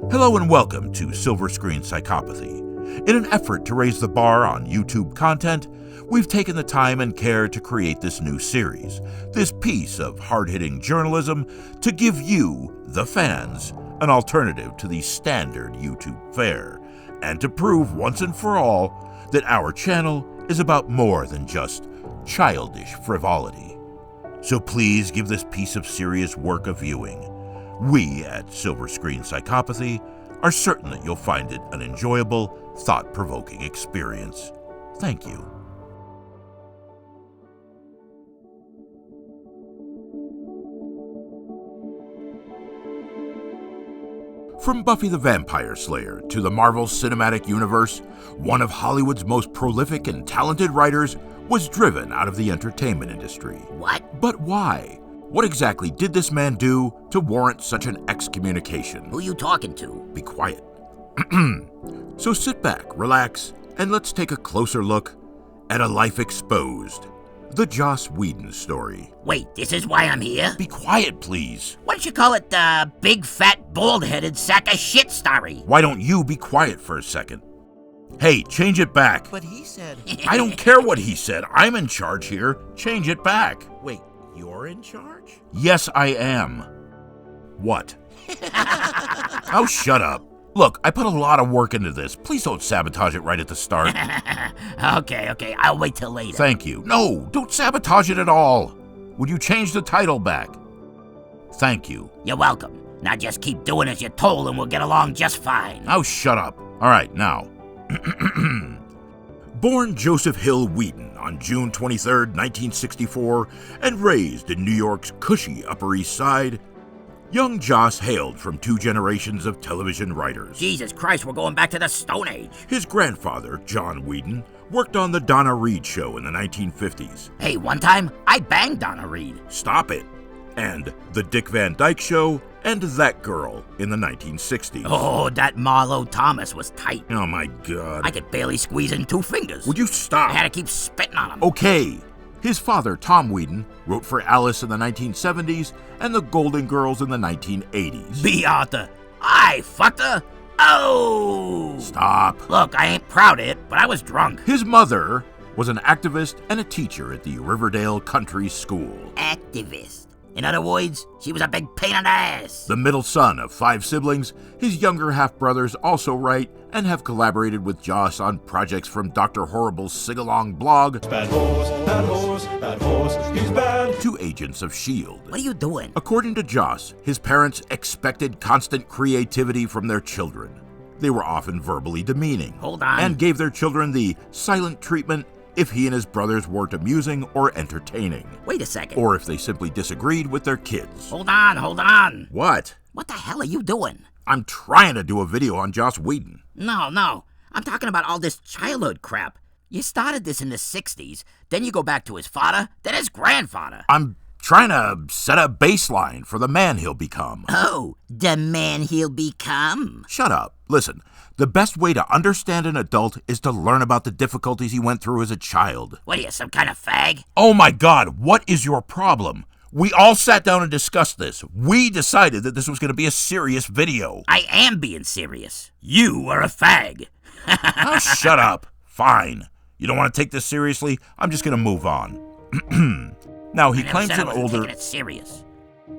Hello and welcome to Silver Screen Psychopathy. In an effort to raise the bar on YouTube content, we've taken the time and care to create this new series, this piece of hard-hitting journalism to give you, the fans, an alternative to the standard YouTube fare, and to prove once and for all that our channel is about more than just childish frivolity. So please give this piece of serious work a viewing. We at Silver Screen Psychopathy are certain that you'll find it an enjoyable, thought-provoking experience. Thank you. From Buffy the Vampire Slayer to the Marvel Cinematic Universe, one of Hollywood's most prolific and talented writers was driven out of the entertainment industry. What? But why? What exactly did this man do to warrant such an excommunication? Who you talking to? Be quiet. So sit back, relax, and let's take a closer look at a life exposed. The Joss Whedon story. Wait, this is why I'm here? Be quiet, please. Why don't you call it the big, fat, bald-headed sack of shit story? Why don't you be quiet for a second? Hey, change it back. But he said... I don't care what he said. I'm in charge here. Change it back. Wait, you're in charge? Yes, I am. What? Oh, shut up. Look, I put a lot of work into this. Please don't sabotage it right at the start. Okay, I'll wait till later. Thank you. No, don't sabotage it at all. Would you change the title back? Thank you. You're welcome. Now just keep doing as you're told and we'll get along just fine. Oh, shut up. All right, now. Born Joseph Hill Whedon on June 23, 1964, and raised in New York's cushy Upper East Side, young Joss hailed from two generations of television writers. Jesus Christ, we're going back to the Stone Age. His grandfather, John Whedon, worked on The Donna Reed Show in the 1950s. Hey, one time, I banged Donna Reed. Stop it. And The Dick Van Dyke Show and That Girl in the 1960s. Oh, that Marlo Thomas was tight. Oh my God. I could barely squeeze in 2 fingers. Would you stop? I had to keep spitting on him. Okay. His father, Tom Whedon, wrote for Alice in the 1970s and The Golden Girls in the 1980s. B. Arthur. I fucked her. Oh! Stop. Look, I ain't proud of it, but I was drunk. His mother was an activist and a teacher at the Riverdale Country School. Activist. In other words, she was a big pain in the ass. The middle son of 5 siblings, his younger half-brothers also write and have collaborated with Joss on projects from Dr. Horrible's sing-along blog Bad horse, he's bad. to Agents of S.H.I.E.L.D. What are you doing? According to Joss, his parents expected constant creativity from their children. They were often verbally demeaning. Hold on. And gave their children the silent treatment if he and his brothers weren't amusing or entertaining. Wait a second. Or if they simply disagreed with their kids. Hold on. What? What the hell are you doing? I'm trying to do a video on Joss Whedon. No. I'm talking about all this childhood crap. You started this in the 60s, then you go back to his father, then his grandfather. I'm trying to set a baseline for the man he'll become. Oh, the man he'll become? Shut up. Listen, the best way to understand an adult is to learn about the difficulties he went through as a child. What are you, some kind of fag? Oh my God, what is your problem? We all sat down and discussed this. We decided that this was going to be a serious video. I am being serious. You are a fag. Oh, shut up. Fine. You don't want to take this seriously? I'm just going to move on. Now, he I never claims said I an wasn't older... taking it serious.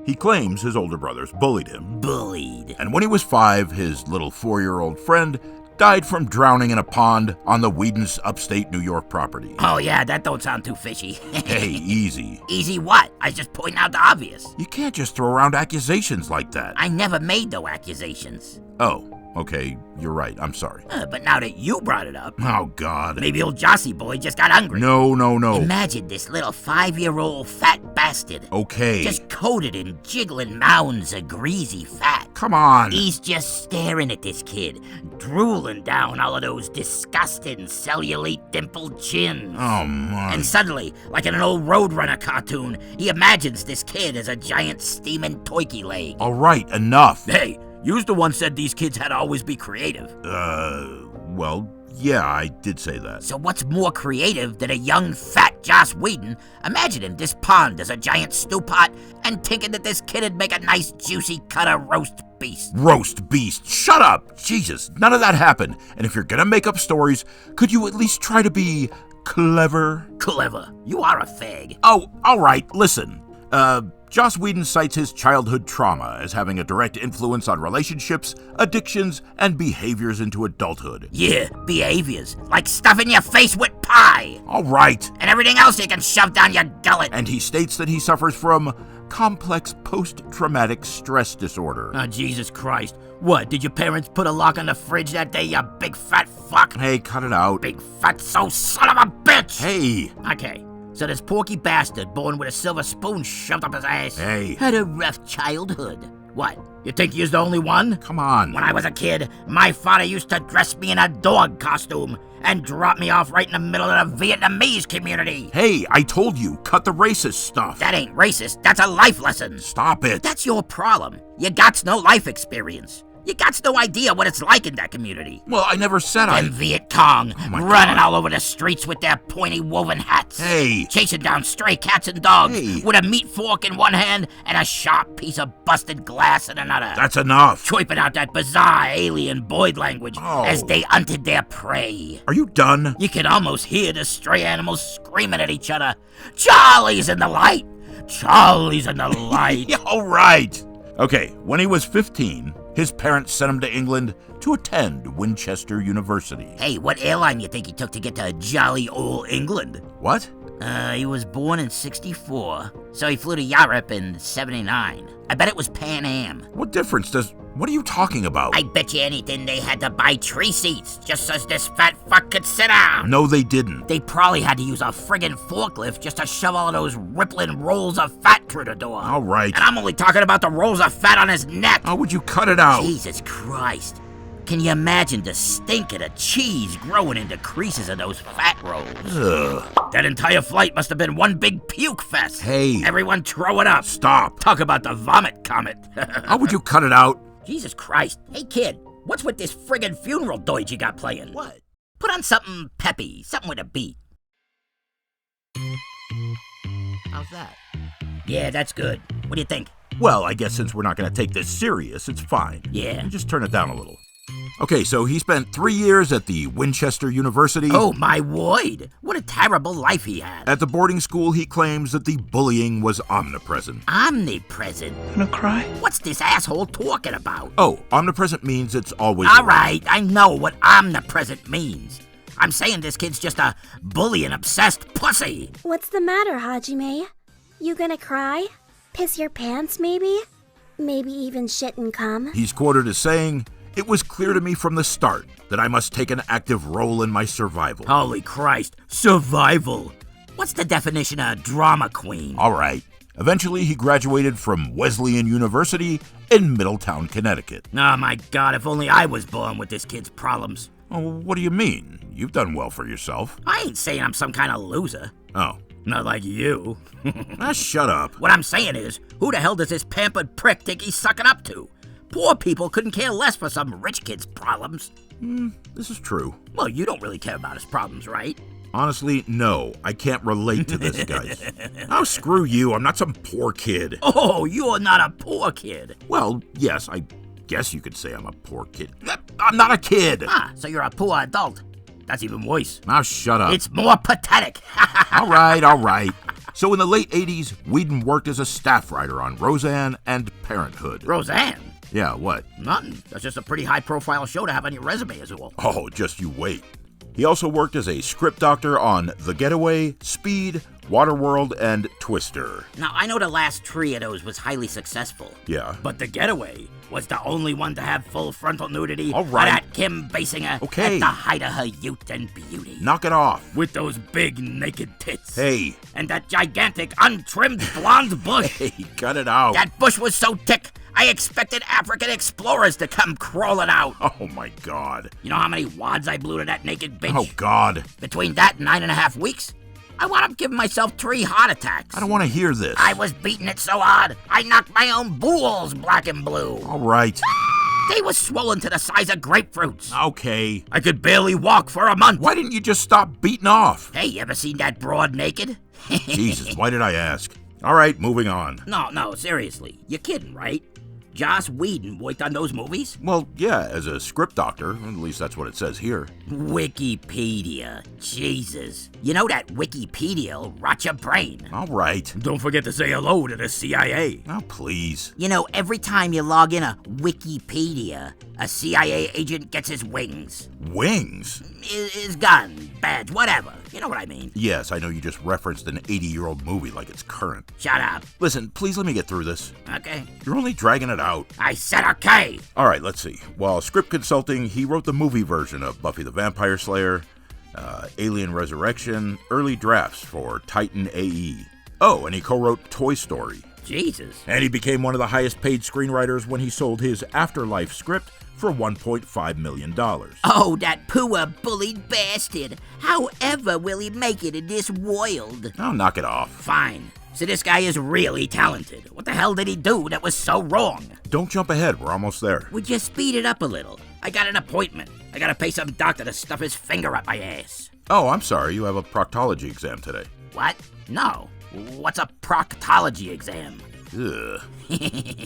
He claims his older brothers bullied him. Bullied. And when he was 5, his little 4-year-old friend died from drowning in a pond on the Whedon's upstate New York property. Oh yeah, that don't sound too fishy. Hey, easy. Easy what? I was just pointing out the obvious. You can't just throw around accusations like that. I never made no accusations. Oh, okay, you're right. I'm sorry. But now that you brought it up, Oh, God. maybe old Jossie boy just got hungry. No. Imagine this little 5-year-old fat bastard. Okay. Just coated in jiggling mounds of greasy fat. Come on. He's just staring at this kid, drooling down all of those disgusting cellulite dimpled chins. Oh, my. And suddenly, like in an old Roadrunner cartoon, he imagines this kid as a giant steaming turkey leg. All right, enough. Hey, you's the one said these kids had to always be creative. Well, Yeah, I did say that. So what's more creative than a young, fat Joss Whedon imagining this pond as a giant stew pot and thinking that this kid'd make a nice, juicy cut of roast beast? Roast beast, shut up! Jesus, none of that happened. And if you're gonna make up stories, could you at least try to be clever? Clever. You are a fag. Oh, all right, listen. Joss Whedon cites his childhood trauma as having a direct influence on relationships, addictions, and behaviors into adulthood. Yeah, behaviors. Like stuffing your face with pie. All right. And everything else you can shove down your gullet. And he states that he suffers from complex post-traumatic stress disorder. Oh, Jesus Christ. What, did your parents put a lock on the fridge that day, you big fat fuck? Hey, cut it out. Big fat son of a bitch! Hey. Okay, so this porky bastard born with a silver spoon shoved up his ass Hey. had a rough childhood. What, you think you're the only one? Come on. When I was a kid, my father used to dress me in a dog costume and drop me off right in the middle of the Vietnamese community. Hey, I told you, cut the racist stuff. That ain't racist, that's a life lesson. Stop it. That's your problem. You got no life experience. You got no idea what it's like in that community. Well, I never said Them Viet Cong my running God. all over the streets with their pointy woven hats. Hey. Chasing down stray cats and dogs Hey. with a meat fork in one hand and a sharp piece of busted glass in another. That's enough. Chirping out that bizarre alien Boyd language Oh. as they hunted their prey. Are you done? You can almost hear the stray animals screaming at each other. Charlie's in the light! Charlie's in the light! Yeah, all right. Okay, when he was 15, his parents sent him to England to attend Winchester University. Hey, what airline you think he took to get to jolly old England? What? He was born in 64, so he flew to Europe in 79. I bet it was Pan Am. What difference does... What are you talking about? I bet you anything they had to buy tree seats just so this fat fuck could sit down. No, they didn't. They probably had to use a friggin' forklift just to shove all of those rippling rolls of fat through the door. All right. And I'm only talking about the rolls of fat on his neck. How would you cut it out? Jesus Christ. Can you imagine the stink of the cheese growing into creases of those fat rolls? Ugh. That entire flight must have been one big puke fest. Hey. Everyone throw it up. Stop. Talk about the vomit comet. How would you cut it out? Jesus Christ. Hey, kid, what's with this friggin' funeral doige you got playing? What? Put on something peppy, something with a beat. How's that? Yeah, that's good. What do you think? Well, I guess since we're not going to take this serious, it's fine. Yeah. You just turn it down a little. Okay, so he spent 3 years at the Winchester University. Oh, my word. What a terrible life he had. At the boarding school, he claims that the bullying was omnipresent. Omnipresent? Gonna cry? What's this asshole talking about? Oh, omnipresent means it's always... All right, I know what omnipresent means. I'm saying this kid's just a bullying obsessed pussy. What's the matter, Hajime? You gonna cry? Piss your pants, maybe? Maybe even shit and cum? He's quoted as saying, "It was clear to me from the start that I must take an active role in my survival." Holy Christ, survival. What's the definition of drama queen? All right. Eventually, he graduated from Wesleyan University in Middletown, Connecticut. Oh my God, if only I was born with this kid's problems. Oh, what do you mean? You've done well for yourself. I ain't saying I'm some kind of loser. Oh. Not like you. Shut up. What I'm saying is, who the hell does this pampered prick think he's sucking up to? Poor people couldn't care less for some rich kid's problems. This is true. Well, you don't really care about his problems, right? Honestly, no. I can't relate to this guy. Oh, screw you. I'm not some poor kid. Oh, you're not a poor kid. Well, yes, I guess you could say I'm a poor kid. I'm not a kid. Ah, so you're a poor adult. That's even worse. Now shut up. It's more pathetic. All right. So in the late 80s, Whedon worked as a staff writer on Roseanne and Parenthood. Roseanne? Yeah, what? Nothing. That's just a pretty high-profile show to have on your resume as well. Oh, just you wait. He also worked as a script doctor on The Getaway, Speed, Waterworld, and Twister. Now, I know the last three of those was highly successful. Yeah. But The Getaway was the only one to have full frontal nudity. All right. Of that Kim Basinger Okay. at the height of her youth and beauty. Knock it off. With those big naked tits. Hey. And that gigantic untrimmed blonde bush. Hey, cut it out. That bush was so thick, I expected African explorers to come crawling out. Oh, my God. You know how many wads I blew to that naked bitch? Oh, God. Between that and 9.5 weeks, I wound up giving myself 3 heart attacks. I don't want to hear this. I was beating it so hard, I knocked my own balls black and blue. All right. They were swollen to the size of grapefruits. Okay. I could barely walk for a month. Why didn't you just stop beating off? Hey, you ever seen that broad naked? Jesus, why did I ask? All right, moving on. No, seriously. You're kidding, right? Joss Whedon worked on those movies? Well, yeah, as a script doctor, at least that's what it says here. Wikipedia. Jesus. You know that Wikipedia will rot your brain. All right. Don't forget to say hello to the CIA. Oh, please. You know, every time you log in a Wikipedia, a CIA agent gets his wings. Wings? His gun, badge, whatever. You know what I mean. Yes, I know you just referenced an 80-year-old movie like it's current. Shut up. Listen, please let me get through this. Okay. You're only dragging it out. I said okay. All right, let's see. While script consulting, he wrote the movie version of Buffy the Vampire Slayer, Alien Resurrection, early drafts for Titan AE. Oh, and he co-wrote Toy Story. Jesus. And he became one of the highest paid screenwriters when he sold his Afterlife script for $1.5 million. Oh, that poor bullied bastard. However will he make it in this world? Oh, knock it off. Fine. So this guy is really talented. What the hell did he do that was so wrong? Don't jump ahead, we're almost there. Would you speed it up a little? I got an appointment. I gotta pay some doctor to stuff his finger up my ass. Oh, I'm sorry, you have a proctology exam today. What? No. What's a proctology exam? Ugh.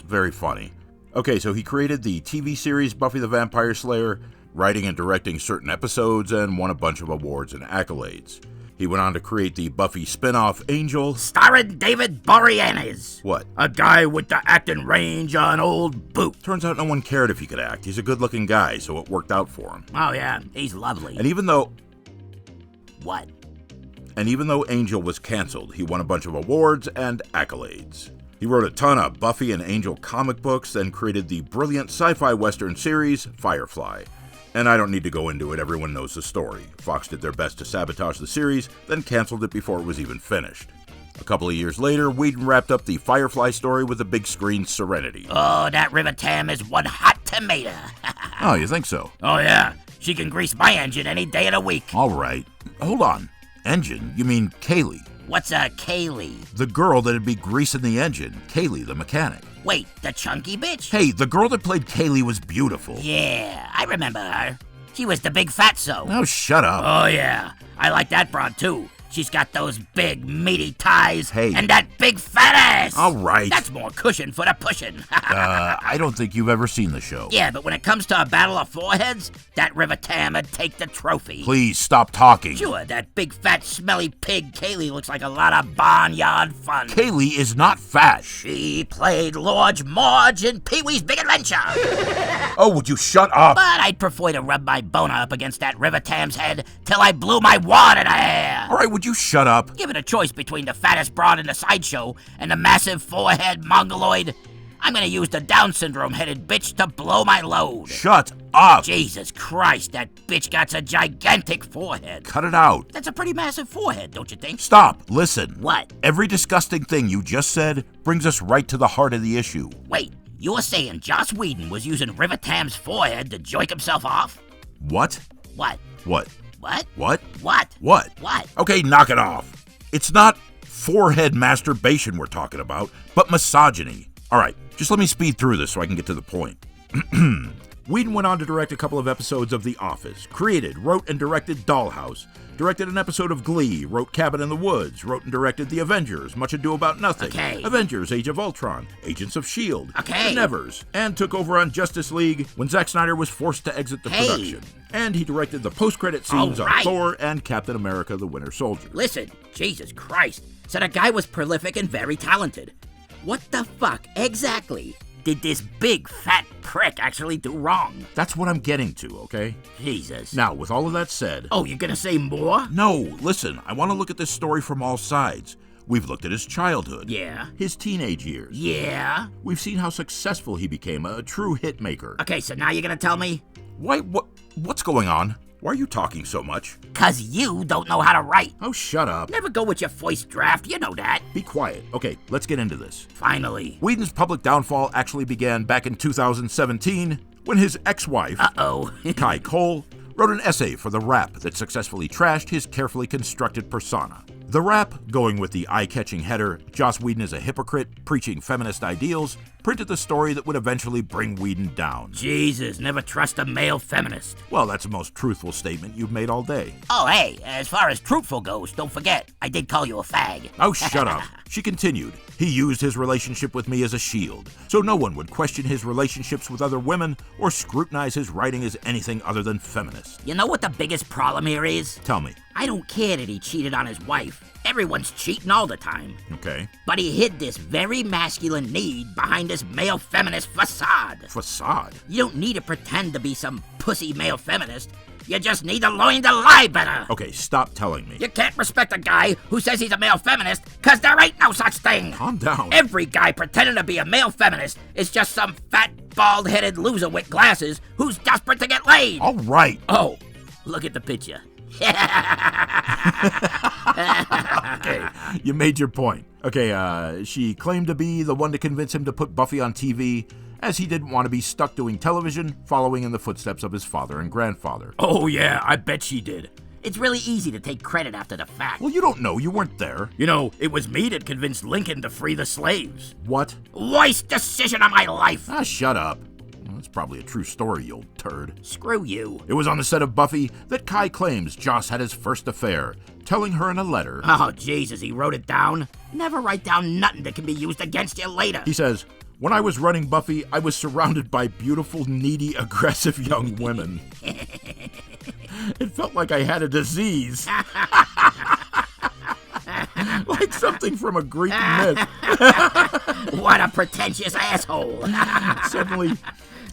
Very funny. Okay, so he created the TV series Buffy the Vampire Slayer, writing and directing certain episodes, and won a bunch of awards and accolades. He went on to create the Buffy spin-off Angel. Starring David Boreanaz. What? A guy with the acting range on old boot. Turns out no one cared if he could act. He's a good-looking guy, so it worked out for him. Oh yeah, he's lovely. And even though What? Angel was canceled, he won a bunch of awards and accolades. He wrote a ton of Buffy and Angel comic books, then created the brilliant sci-fi western series Firefly. And I don't need to go into it, everyone knows the story. Fox did their best to sabotage the series, then canceled it before it was even finished. A couple of years later, Whedon wrapped up the Firefly story with the big screen Serenity. Oh, that River Tam is one hot tomato. Oh, you think so? Oh yeah, she can grease my engine any day of the week. All right. Hold on. Engine? You mean Kaylee? What's a Kaylee? The girl that'd be greasing the engine. Kaylee, the mechanic. Wait, the chunky bitch? Hey, the girl that played Kaylee was beautiful. Yeah, I remember her. She was the big fatso. Oh, shut up. Oh yeah, I like that broad too. She's got those big meaty thighs Hey. and that big fat ass. All right. That's more cushion for the pushing. I don't think you've ever seen the show. Yeah, but when it comes to a battle of foreheads, that River Tam would take the trophy. Please stop talking. Sure, that big fat smelly pig Kaylee looks like a lot of barnyard fun. Kaylee is not fat. She played Lord Marge in Pee-wee's Big Adventure. Oh, would you shut up? But I'd prefer to rub my boner up against that River Tam's head till I blew my wad in her hair. All right, would you shut up? Given a choice between the fattest broad in the sideshow and the massive forehead mongoloid, I'm gonna use the Down syndrome-headed bitch to blow my load. Shut up. Jesus Christ, that bitch got a gigantic forehead. Cut it out. That's a pretty massive forehead, don't you think? Stop. Listen. What? Every disgusting thing you just said brings us right to the heart of the issue. Wait, you're saying Joss Whedon was using River Tam's forehead to joik himself off? What? What? What? What? What? What? What? What? Okay, knock it off. It's not forehead masturbation we're talking about, but misogyny. All right, just let me speed through this so I can get to the point. Whedon went on to direct a couple of episodes of The Office, created, wrote, and directed Dollhouse, directed an episode of Glee, wrote Cabin in the Woods, wrote and directed The Avengers, Much Ado About Nothing, Okay. Avengers, Age of Ultron, Agents of S.H.I.E.L.D., Okay. The Nevers, and took over on Justice League when Zack Snyder was forced to exit the Hey. production. And he directed the post-credit scenes All on right. Thor and Captain America the Winter Soldier. Listen, Jesus Christ, so the guy was prolific and very talented. What the fuck exactly did this big fat prick actually do wrong? That's what I'm getting to, okay? Jesus. Now, with all of that said... Oh, you're gonna say more? No, listen, I want to look at this story from all sides. We've looked at his childhood. Yeah. His teenage years. Yeah? We've seen how successful he became, a true hit maker. Okay, so now you're gonna tell me? What's going on? Why are you talking so much? 'Cause you don't know how to write. Oh, shut up. Never go with your first draft, you know that. Be quiet. Okay, let's get into this. Finally. Whedon's public downfall actually began back in 2017 when his ex-wife, Uh-oh. Kai Cole, wrote an essay for The Wrap that successfully trashed his carefully constructed persona. The rap, going with the eye-catching header, Joss Whedon is a hypocrite, preaching feminist ideals, printed the story that would eventually bring Whedon down. Jesus, never trust a male feminist. Well, that's the most truthful statement you've made all day. Oh, hey, as far as truthful goes, don't forget, I did call you a fag. Oh, shut up. She continued. He used his relationship with me as a shield, so no one would question his relationships with other women or scrutinize his writing as anything other than feminist. You know what the biggest problem here is? Tell me. I don't care that he cheated on his wife. Everyone's cheating all the time. Okay. But he hid this very masculine need behind this male feminist facade. Facade? You don't need to pretend to be some pussy male feminist. You just need to learn to lie better. Okay, stop telling me. You can't respect a guy who says he's a male feminist, because there ain't no such thing. Calm down. Every guy pretending to be a male feminist is just some fat, bald-headed loser with glasses who's desperate to get laid. All right. Oh, look at the picture. Okay, you made your point. Okay, she claimed to be the one to convince him to put Buffy on TV, as he didn't want to be stuck doing television, following in the footsteps of his father and grandfather. Oh yeah, I bet she did. It's really easy to take credit after the fact. Well, you don't know. You weren't there. You know, it was me that convinced Lincoln to free the slaves. What? Worst decision of my life. Ah, shut up. Well, that's probably a true story, you old turd. Screw you. It was on the set of Buffy that Kai claims Joss had his first affair, telling her in a letter. Oh, Jesus, he wrote it down? Never write down nothing that can be used against you later. He says, "When I was running Buffy, I was surrounded by beautiful, needy, aggressive young women. It felt like I had a disease." Like something from a Greek myth. What a pretentious asshole. Suddenly,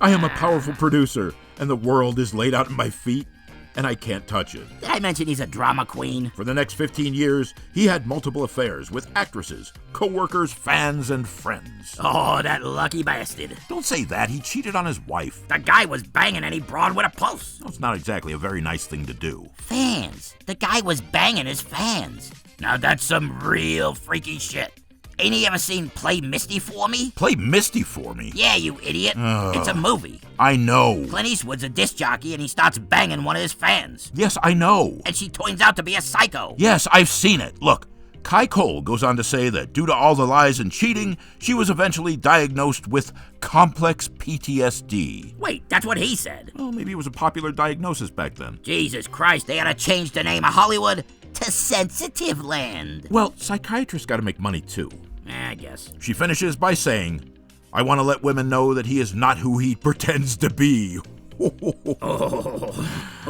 I am a powerful producer, and the world is laid out at my feet, and I can't touch it. Did I mention he's a drama queen? For the next 15 years, he had multiple affairs with actresses, co-workers, fans, and friends. Oh, that lucky bastard. Don't say that. He cheated on his wife. The guy was banging any broad with a pulse. That's not exactly a very nice thing to do. Fans. The guy was banging his fans. Now that's some real freaky shit. Ain't he ever seen Play Misty for Me? Play Misty for Me? Yeah, you idiot. It's a movie. I know. Clint Eastwood's a disc jockey and he starts banging one of his fans. Yes, I know. And she turns out to be a psycho. Yes, I've seen it. Look, Kai Cole goes on to say that due to all the lies and cheating, she was eventually diagnosed with complex PTSD. Wait, that's what he said. Well, maybe it was a popular diagnosis back then. Jesus Christ, they ought to change the name of Hollywood to Sensitive Land. Well, psychiatrists gotta make money too. I guess. She finishes by saying, "I want to let women know that he is not who he pretends to be."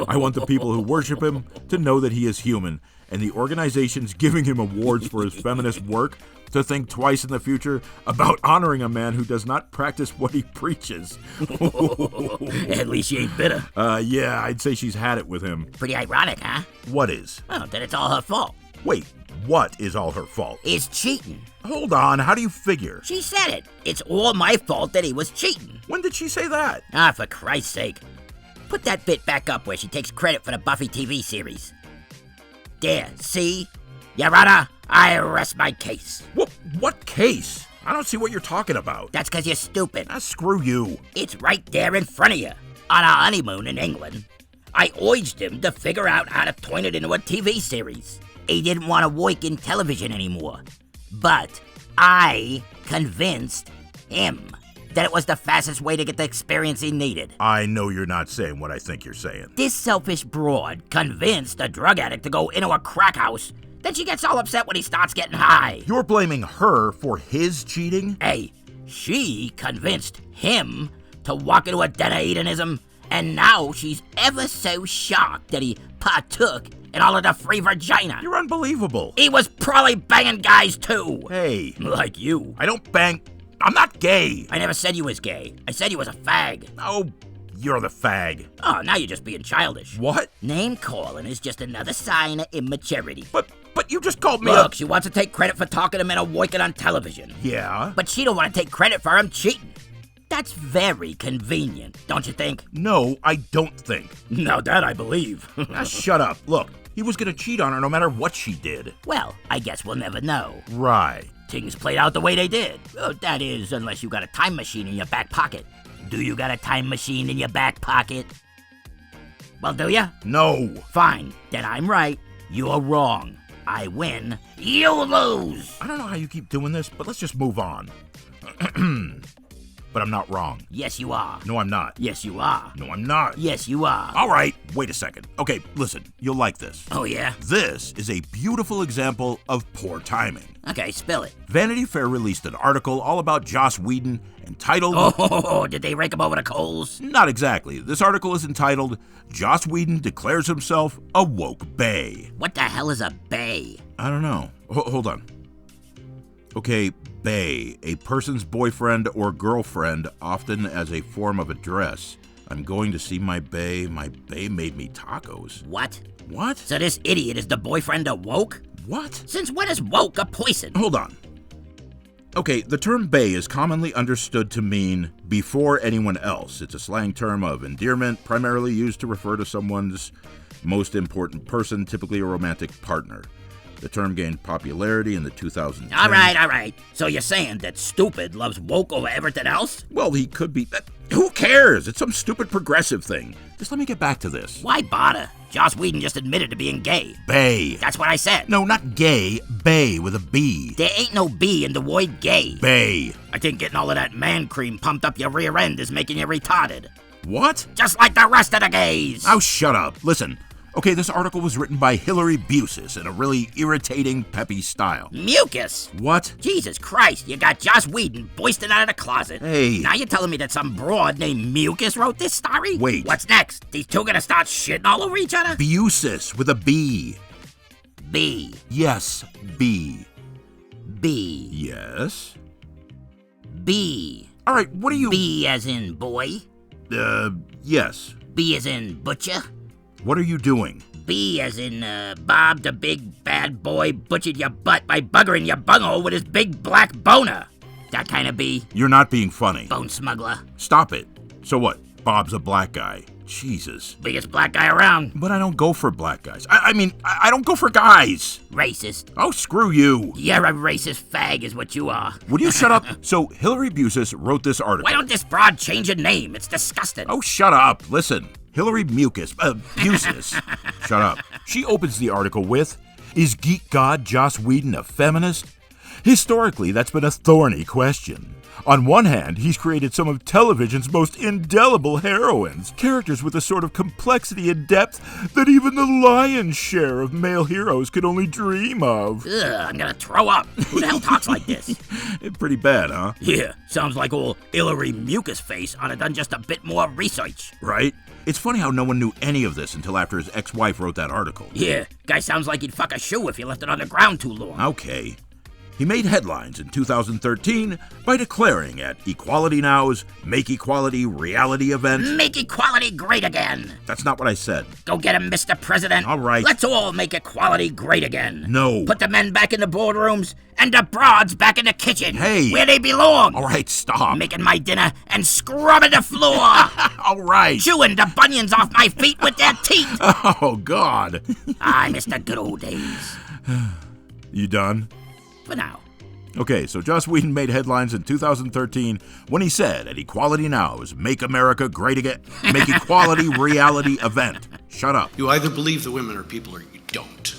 I want the people who worship him to know that he is human, and the organizations giving him awards for his feminist work to think twice in the future about honoring a man who does not practice what he preaches. At least she ain't bitter. Yeah, I'd say she's had it with him. Pretty ironic, huh? What is? Well, that it's all her fault. Wait, what is all her fault? Is cheating. Hold on, how do you figure? She said it. It's all my fault that he was cheating. When did she say that? Ah, for Christ's sake. Put that bit back up where she takes credit for the Buffy TV series. There, see? Your Honor, I rest my case. What case? I don't see what you're talking about. That's 'cause you're stupid. Ah, screw you. It's right there in front of you. On our honeymoon in England, I urged him to figure out how to turn it into a TV series. He didn't want to work in television anymore. But I convinced him that it was the fastest way to get the experience he needed. I know you're not saying what I think you're saying. This selfish broad convinced a drug addict to go into a crack house. Then she gets all upset when he starts getting high. You're blaming her for his cheating? Hey, she convinced him to walk into a den of hedonism, and now she's ever so shocked that he partook in all of the free vagina. You're unbelievable. He was probably banging guys too. Hey. Like you. I don't bang. I'm not gay. I never said you was gay. I said you was a fag. Oh, you're the fag. Oh, now you're just being childish. What? Name calling is just another sign of immaturity. But you just called me Look, she wants to take credit for talking to men and working on television. Yeah? But she don't want to take credit for him cheating. That's very convenient, don't you think? No, I don't think. Now that I believe. Now shut up. Look, he was gonna cheat on her no matter what she did. Well, I guess we'll never know. Right. Things played out the way they did. That is, unless you got a time machine in your back pocket. Do you got a time machine in your back pocket? Well, do ya? No. Fine, then I'm right. You're wrong. I win, you lose. I don't know how you keep doing this, but let's just move on. But I'm not wrong. Yes, you are. No, I'm not. Yes, you are. No, I'm not. Yes, you are. All right, wait a second. Okay, listen, you'll like this. Oh, yeah? This is a beautiful example of poor timing. Okay, spill it. Vanity Fair released an article all about Joss Whedon entitled... Oh, did they rake him over the coals? Not exactly. This article is entitled, Joss Whedon Declares Himself a Woke Bae. What the hell is a bae? I don't know. Hold on. Okay, bae, a person's boyfriend or girlfriend, often as a form of address. I'm going to see my bae. My bae made me tacos. What? What? So this idiot is the boyfriend of woke? What? Since when is woke a poison? Hold on. Okay, the term bae is commonly understood to mean before anyone else. It's a slang term of endearment, primarily used to refer to someone's most important person, typically a romantic partner. The term gained popularity in the 2010s. All right. So you're saying that stupid loves woke over everything else? Well, he could be... Who cares? It's some stupid progressive thing. Just let me get back to this. Why bother? Joss Whedon just admitted to being gay. Bae. That's what I said. No, not gay. Bae with a B. There ain't no B in the word gay. Bae. I think getting all of that man cream pumped up your rear end is making you retarded. What? Just like the rest of the gays. Oh, shut up. Listen. Okay, this article was written by Hillary Busis in a really irritating, peppy style. Mucus. What? Jesus Christ, you got Joss Whedon boisting out of the closet. Hey. Now you're telling me that some broad named Mucus wrote this story? Wait. What's next? These two gonna start shitting all over each other? Busis with a B. B. Yes, B. B. Yes? B. All right, what are you... B as in boy. Yes. B as in butcher. What are you doing? B as in, Bob the big bad boy butchered your butt by buggering your bunghole with his big black boner. That kind of B. You're not being funny. Bone smuggler. Stop it. So what? Bob's a black guy. Jesus. Biggest black guy around. But I don't go for black guys. I mean, I don't go for guys. Racist. Oh, screw you. You're a racist fag is what you are. Would you shut up? So, Hillary Busis wrote this article. Why don't this broad change your name? It's disgusting. Oh, shut up. Listen. Hillary Busis. Shut up. She opens the article with, is geek god Joss Whedon a feminist? Historically, that's been a thorny question. On one hand, he's created some of television's most indelible heroines, characters with a sort of complexity and depth that even the lion's share of male heroes could only dream of. Ugh, I'm gonna throw up. Who the hell talks like this? Pretty bad, huh? Yeah, sounds like old Hillary Mucus face ought to done just a bit more research. Right? It's funny how no one knew any of this until after his ex-wife wrote that article. Yeah, guy sounds like he'd fuck a shoe if you left it on the ground too long. Okay. He made headlines in 2013 by declaring at Equality Now's Make Equality reality event. Make equality great again. That's not what I said. Go get him, Mr. President. All right. Let's all make equality great again. No. Put the men back in the boardrooms and the broads back in the kitchen. Hey. Where they belong. All right, stop. Making my dinner and scrubbing the floor. All right. Chewing the bunions off my feet with their teeth. Oh, God. I miss the good old days. You done? For now. Okay, so Joss Whedon made headlines in 2013 when he said at Equality Now's Make America Great Again, Make Equality reality event. Shut up. You either believe the women are people or you don't.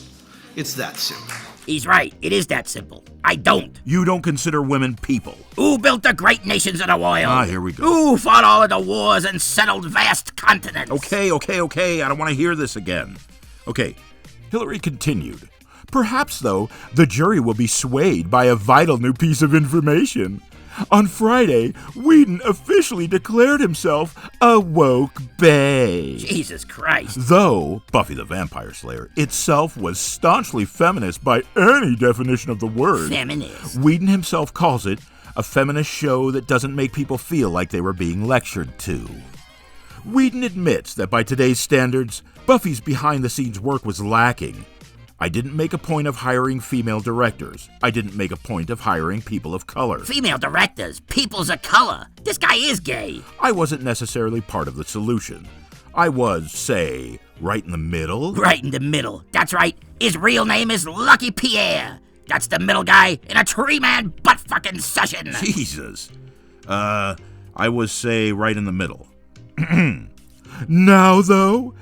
It's that simple. He's right. It is that simple. I don't. You don't consider women people. Who built the great nations of the world? Ah, here we go. Who fought all of the wars and settled vast continents? Okay. I don't want to hear this again. Okay, Hillary continued. Perhaps, though, the jury will be swayed by a vital new piece of information. On Friday, Whedon officially declared himself a woke bae. Jesus Christ. Though Buffy the Vampire Slayer itself was staunchly feminist by any definition of the word, Feminist. Whedon himself calls it a feminist show that doesn't make people feel like they were being lectured to. Whedon admits that by today's standards, Buffy's behind-the-scenes work was lacking. I didn't make a point of hiring female directors. I didn't make a point of hiring people of color. Female directors, peoples of color. This guy is gay. I wasn't necessarily part of the solution. I was, say, right in the middle. Right in the middle. That's right. His real name is Lucky Pierre. That's the middle guy in a three-man butt-fucking session. Jesus. I was, say, right in the middle. Now, though,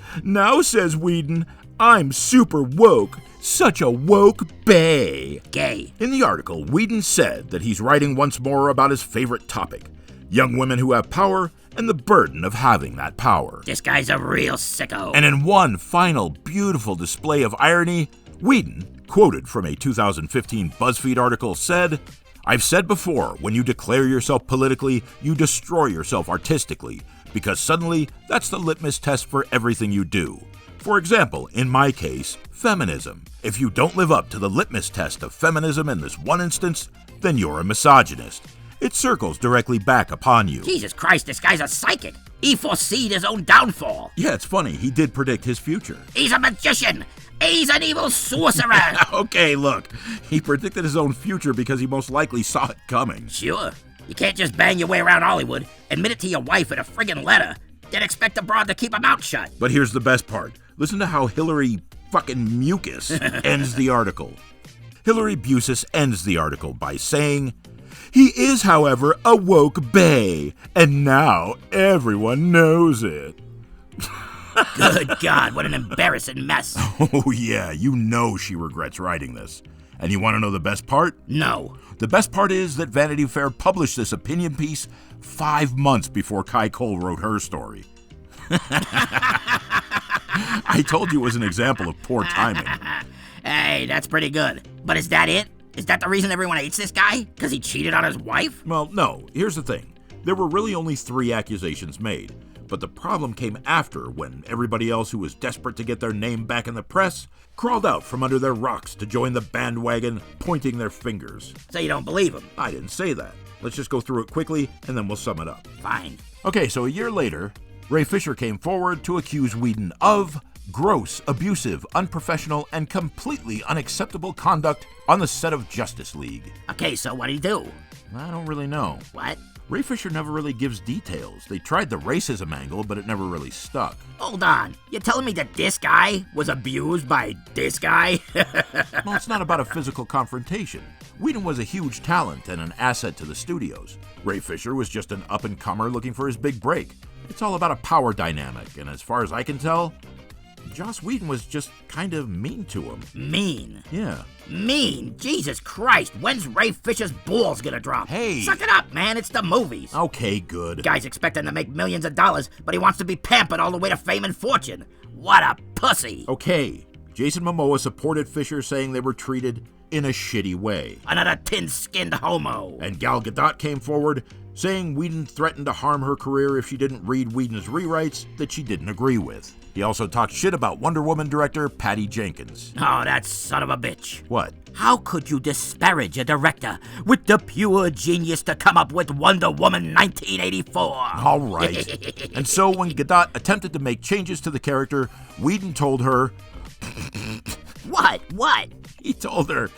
says Whedon, I'm super woke, Such a woke bae. Gay. In the article, Whedon said that he's writing once more about his favorite topic, young women who have power and the burden of having that power. This guy's a real sicko. And in one final beautiful display of irony, Whedon, quoted from a 2015 BuzzFeed article, said, "I've said before, when you declare yourself politically, you destroy yourself artistically, because suddenly that's the litmus test for everything you do. For example, in my case, feminism. If you don't live up to the litmus test of feminism in this one instance, then you're a misogynist. It circles directly back upon you." Jesus Christ, this guy's a psychic. He foreseed his own downfall. Yeah, it's funny, he did predict his future. He's a magician. He's an evil sorcerer. Okay, look, he predicted his own future because he most likely saw it coming. Sure. You can't just bang your way around Hollywood, admit it to your wife in a friggin' letter, then expect the broad to keep her mouth shut. But here's the best part. Listen to how Hillary fucking Mucus ends the article. Hillary Busis ends the article by saying, "He is, however, a woke bae, and now everyone knows it." Good God, what an embarrassing mess. Oh yeah, you know she regrets writing this. And you want to know the best part? No. The best part is that Vanity Fair published this opinion piece 5 months before Kai Cole wrote her story. I told you it was an example of poor timing. Hey, that's pretty good. But is that it? Is that the reason everyone hates this guy? Because he cheated on his wife? Well, no. Here's the thing. There were really only 3 accusations made. But the problem came after, when everybody else who was desperate to get their name back in the press crawled out from under their rocks to join the bandwagon, pointing their fingers. So you don't believe him? I didn't say that. Let's just go through it quickly, and then we'll sum it up. Fine. Okay, so a year later, Ray Fisher came forward to accuse Whedon of gross, abusive, unprofessional, and completely unacceptable conduct on the set of Justice League. Okay, so what'd he do? I don't really know. What? Ray Fisher never really gives details. They tried the racism angle, but it never really stuck. Hold on. You're telling me that this guy was abused by this guy? Well, it's not about a physical confrontation. Whedon was a huge talent and an asset to the studios. Ray Fisher was just an up-and-comer looking for his big break. It's all about a power dynamic, and as far as I can tell, Joss Whedon was just kind of mean to him. Mean? Yeah. Mean? Jesus Christ, when's Ray Fisher's balls gonna drop? Hey. Suck it up, man, it's the movies. Okay, good. Guy's expecting to make millions of dollars, but he wants to be pampered all the way to fame and fortune. What a pussy. Okay. Jason Momoa supported Fisher, saying they were treated in a shitty way. Another tin-skinned homo. And Gal Gadot came forward, saying Whedon threatened to harm her career if she didn't read Whedon's rewrites that she didn't agree with. He also talked shit about Wonder Woman director Patty Jenkins. Oh, that son of a bitch. What? How could you disparage a director with the pure genius to come up with Wonder Woman 1984? All right. And so when Gadot attempted to make changes to the character, Whedon told her... What? He told her,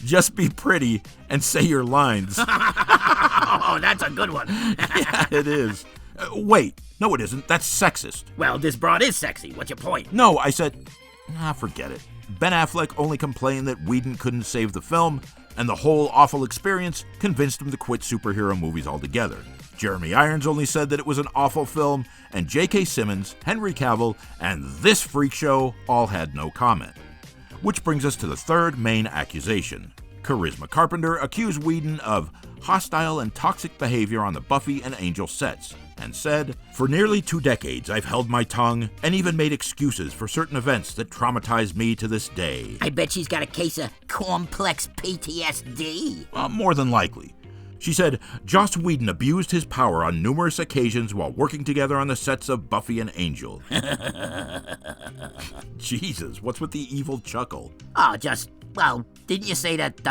just be pretty and say your lines. Oh, that's a good one. Yeah, it is. Wait, no it isn't. That's sexist. Well, this broad is sexy. What's your point? No, I said, forget it. Ben Affleck only complained that Whedon couldn't save the film, and the whole awful experience convinced him to quit superhero movies altogether. Jeremy Irons only said that it was an awful film, and J.K. Simmons, Henry Cavill, and this freak show all had no comment. Which brings us to the third main accusation. Charisma Carpenter accused Whedon of hostile and toxic behavior on the Buffy and Angel sets, and said, "For nearly 2 decades I've held my tongue and even made excuses for certain events that traumatized me to this day." I bet she's got a case of complex PTSD. More than likely. She said, Joss Whedon abused his power on numerous occasions while working together on the sets of Buffy and Angel. Jesus, what's with the evil chuckle? Oh, didn't you say that,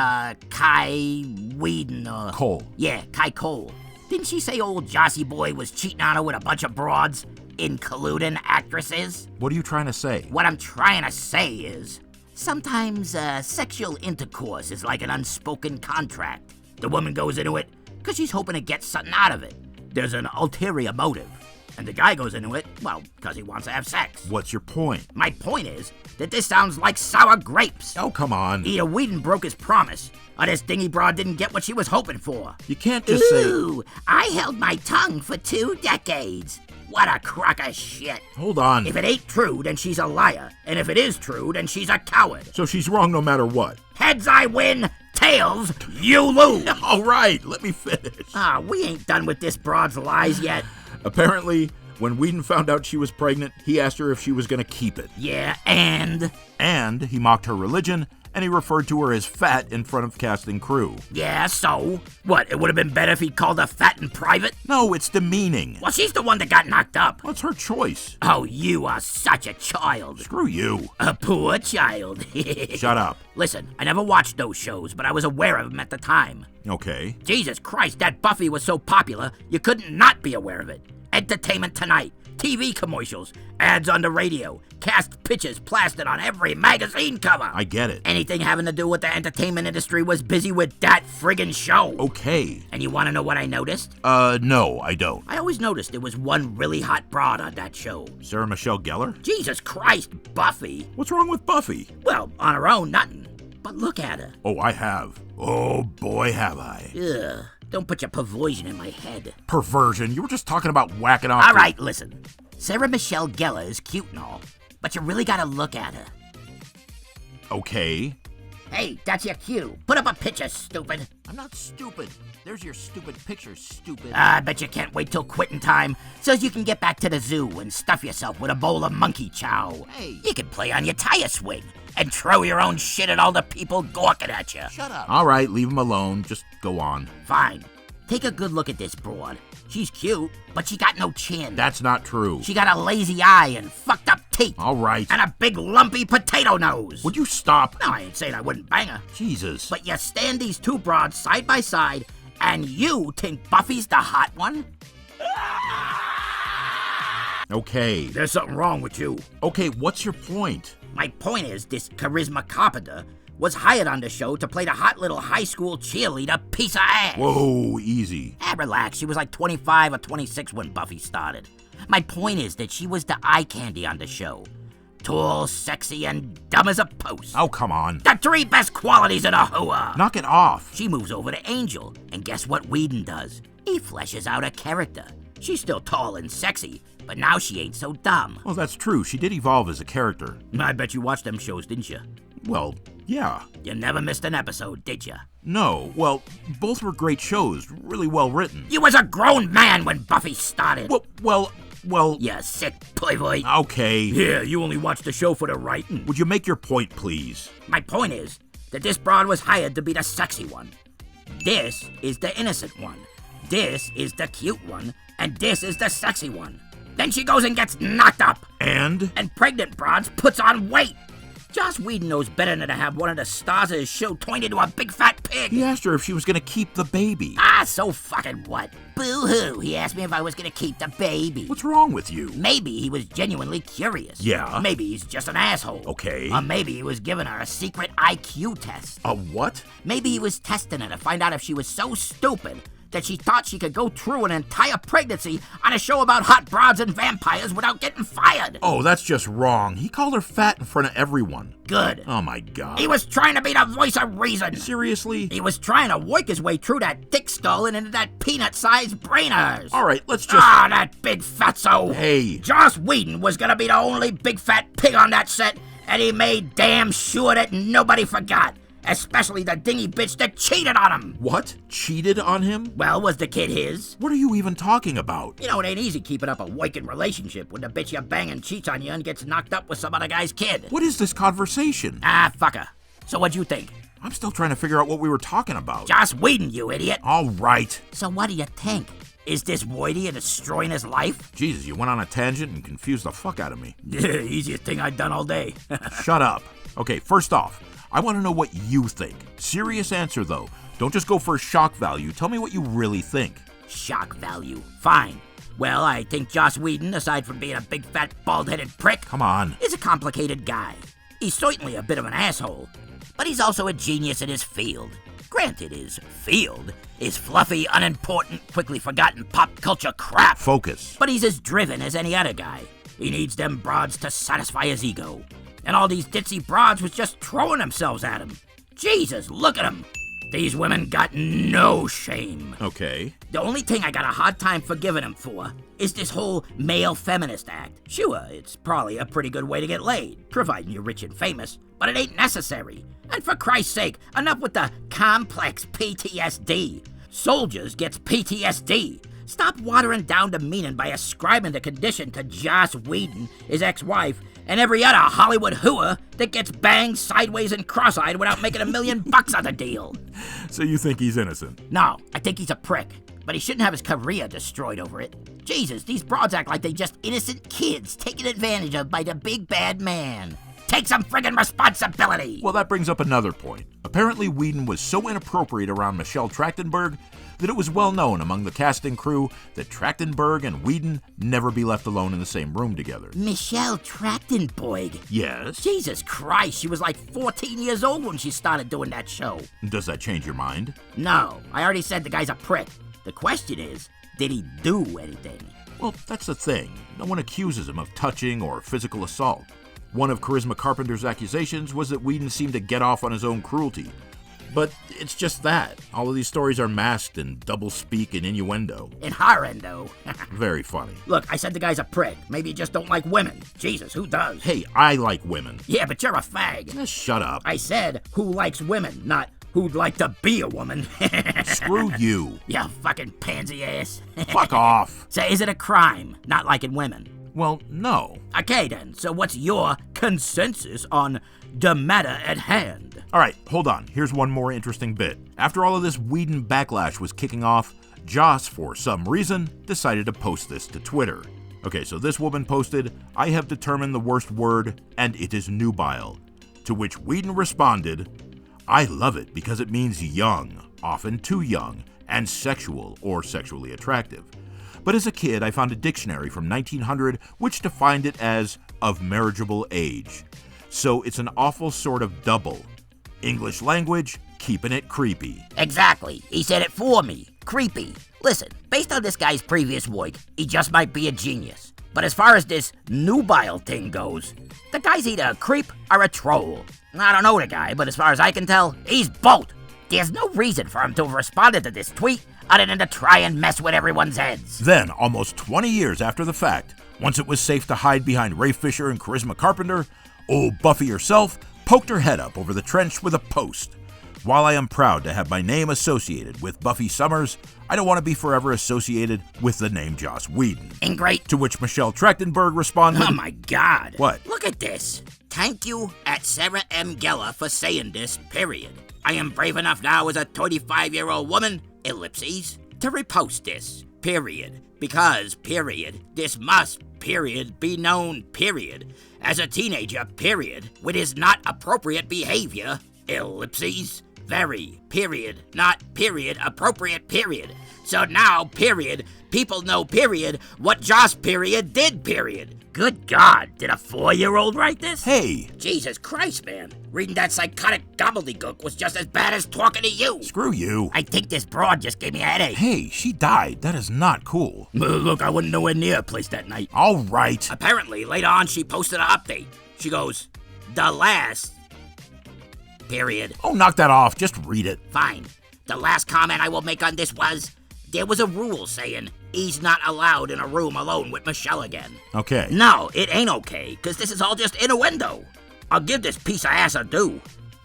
Kai Whedon, Cole. Yeah, Kai Cole. Didn't she say old Jossie boy was cheating on her with a bunch of broads, including actresses? What are you trying to say? What I'm trying to say is, sometimes, sexual intercourse is like an unspoken contract. The woman goes into it because she's hoping to get something out of it. There's an ulterior motive. And the guy goes into it, well, because he wants to have sex. What's your point? My point is that this sounds like sour grapes. Oh, come on. Either Whedon broke his promise, or this dingy broad didn't get what she was hoping for. You can't just say... Ooh, I held my tongue for 2 decades. What a crock of shit. Hold on. If it ain't true, then she's a liar. And if it is true, then she's a coward. So she's wrong no matter what. Heads I win, tails you lose. All right, let me finish. We ain't done with this broad's lies yet. Apparently, when Whedon found out she was pregnant, he asked her if she was going to keep it. Yeah, and? And he mocked her religion, and he referred to her as fat in front of cast and crew. Yeah, so? What, it would have been better if he'd called her fat in private? No, it's demeaning. Well, she's the one that got knocked up. Well, it's her choice. Oh, you are such a child. Screw you. A poor child. Shut up. Listen, I never watched those shows, but I was aware of them at the time. Okay. Jesus Christ, that Buffy was so popular, you couldn't not be aware of it. Entertainment Tonight, TV commercials, ads on the radio, cast pictures plastered on every magazine cover. I get it. Anything having to do with the entertainment industry was busy with that friggin' show. Okay. And you want to know what I noticed? No, I don't. I always noticed there was one really hot broad on that show. Sarah Michelle Gellar? Jesus Christ, Buffy. What's wrong with Buffy? Well, on her own, nothing. But look at her. Oh, I have. Oh, boy, have I. Ugh, don't put your perversion in my head. Perversion? You were just talking about whacking off. All right, listen. Sarah Michelle Gellar is cute and all, but you really gotta look at her. Okay. Hey, that's your cue. Put up a picture, stupid. I'm not stupid. There's your stupid picture, stupid. I bet you can't wait till quitting time so you can get back to the zoo and stuff yourself with a bowl of monkey chow. Hey. You can play on your tire swing and throw your own shit at all the people gawking at you. Shut up. All right, leave him alone. Just go on. Fine. Take a good look at this broad. She's cute, but she got no chin. That's not true. She got a lazy eye and fucked up teeth. All right. And a big lumpy potato nose. Would you stop? No, I ain't saying I wouldn't bang her. Jesus. But you stand these two broads side by side, and you think Buffy's the hot one? Okay. There's something wrong with you. Okay, what's your point? My point is, this Charisma Carpenter was hired on the show to play the hot little high school cheerleader piece of ass. Whoa, easy. Relax, she was like 25 or 26 when Buffy started. My point is that she was the eye candy on the show. Tall, sexy, and dumb as a post. Oh, come on. The three best qualities in a hooah. Knock it off. She moves over to Angel, and guess what Whedon does? He fleshes out a character. She's still tall and sexy, but now she ain't so dumb. Well, that's true. She did evolve as a character. I bet you watched them shows, didn't you? Well, yeah. You never missed an episode, did you? No. Well, both were great shows. Really well written. You was a grown man when Buffy started. Well, You sick playboy. okay. Yeah, you only watched the show for the writing. Would you make your point, please? My point is that this broad was hired to be the sexy one. This is the innocent one. This is the cute one. And this is the sexy one. Then she goes and gets knocked up. And? And pregnant broads puts on weight. Joss Whedon knows better than to have one of the stars of his show turned into a big fat pig. He asked her if she was going to keep the baby. So fucking what? Boo-hoo, he asked me if I was gonna keep the baby. What's wrong with you? Maybe he was genuinely curious. Yeah? Maybe he's just an asshole. Okay. Or maybe he was giving her a secret IQ test. A what? Maybe he was testing her to find out if she was so stupid that she thought she could go through an entire pregnancy on a show about hot broads and vampires without getting fired. Oh, that's just wrong. He called her fat in front of everyone. Good. Oh my God. He was trying to be the voice of reason. Seriously? He was trying to work his way through that thick skull and into that peanut-sized brain of hers. All right, let's just... That big fatso. Hey. Joss Whedon was gonna be the only big fat pig on that set, and he made damn sure that nobody forgot. Especially the dingy bitch that cheated on him. What? Cheated on him? Well, was the kid his? What are you even talking about? You know, it ain't easy keeping up a working relationship when the bitch you're banging cheats on you and gets knocked up with some other guy's kid. What is this conversation? Fuck her. So what'd you think? I'm still trying to figure out what we were talking about. Joss Whedon, you idiot. All right. So what do you think? Is this worthy of destroying his life? Jesus, you went on a tangent and confused the fuck out of me. Easiest thing I've done all day. Shut up. Okay, first off, I want to know what you think. Serious answer, though. Don't just go for shock value. Tell me what you really think. Shock value. Fine. Well, I think Joss Whedon, aside from being a big fat bald-headed prick, Come on. is a complicated guy. He's certainly a bit of an asshole, but he's also a genius in his field. Granted, his field is fluffy, unimportant, quickly forgotten pop culture crap. Focus. But he's as driven as any other guy. He needs them broads to satisfy his ego. And all these ditzy broads was just throwing themselves at him. Jesus, look at him. These women got no shame. Okay. The only thing I got a hard time forgiving them for is this whole male feminist act. Sure, it's probably a pretty good way to get laid, providing you're rich and famous, but it ain't necessary. And for Christ's sake, enough with the complex PTSD. Soldiers gets PTSD. Stop watering down the meaning by ascribing the condition to Joss Whedon, his ex-wife, and every other Hollywood hooer that gets banged sideways and cross-eyed without making $1 million on the deal. So you think he's innocent? No, I think he's a prick, but he shouldn't have his career destroyed over it. Jesus, these broads act like they just innocent kids taken advantage of by the big bad man. Take some friggin' responsibility! Well, that brings up another point. Apparently, Whedon was so inappropriate around Michelle Trachtenberg that it was well known among the casting crew that Trachtenberg and Whedon never be left alone in the same room together. Michelle Trachtenberg? Yes? Jesus Christ, she was like 14 years old when she started doing that show. Does that change your mind? No, I already said the guy's a prick. The question is, did he do anything? Well, that's the thing. No one accuses him of touching or physical assault. One of Charisma Carpenter's accusations was that Whedon seemed to get off on his own cruelty. But it's just that. All of these stories are masked in double-speak and innuendo. In horrendo. Very funny. Look, I said the guy's a prick. Maybe you just don't like women. Jesus, who does? Hey, I like women. Yeah, but you're a fag. Just shut up. I said who likes women, not who'd like to be a woman. Screw you. You fucking pansy ass. Fuck off. So is it a crime, not liking women? Well, no. Okay then, so what's your consensus on the matter at hand? All right, hold on. Here's one more interesting bit. After all of this Whedon backlash was kicking off, Joss, for some reason, decided to post this to Twitter. Okay, so this woman posted, "I have determined the worst word, and it is nubile." To which Whedon responded, "I love it because it means young, often too young, and sexual or sexually attractive. But as a kid, I found a dictionary from 1900 which defined it as of marriageable age. So it's an awful sort of double. English language, keeping it creepy." Exactly. He said it for me. Creepy. Listen, based on this guy's previous work, he just might be a genius. But as far as this nubile thing goes, the guy's either a creep or a troll. I don't know the guy, but as far as I can tell, he's both. There's no reason for him to have responded to this tweet other than to try and mess with everyone's heads. Then, almost 20 years after the fact, once it was safe to hide behind Ray Fisher and Charisma Carpenter, old Buffy herself poked her head up over the trench with a post. "While I am proud to have my name associated with Buffy Summers, I don't want to be forever associated with the name Joss Whedon." And great. To which Michelle Trachtenberg responded, Oh my God. What? Look at this. Thank you at Sarah M. Geller for saying this, period. I am brave enough now as a 25-year-old woman, ellipses, to repost this, period. Because, period, this must, period, be known, period. As a teenager, period, with his not appropriate behavior, ellipses, very, period, not, period, appropriate, period. So now, period, people know, period, what Joss, period, did, period. Good God, did a 4-year-old write this? "Hey, Jesus Christ, man. Reading that psychotic gobbledygook was just as bad as talking to you. screw you." I think this broad just gave me a headache. "Hey, she died. That is not cool." Look, I wasn't nowhere near a place that night. All right. Apparently, later on, she posted an update. She goes, "The last, period." Oh, knock that off. Just read it. Fine. The last comment I will make on this was, there was a rule saying he's not allowed in a room alone with Michelle again. Okay. No, it ain't okay, because this is all just innuendo. I'll give this piece of ass a due.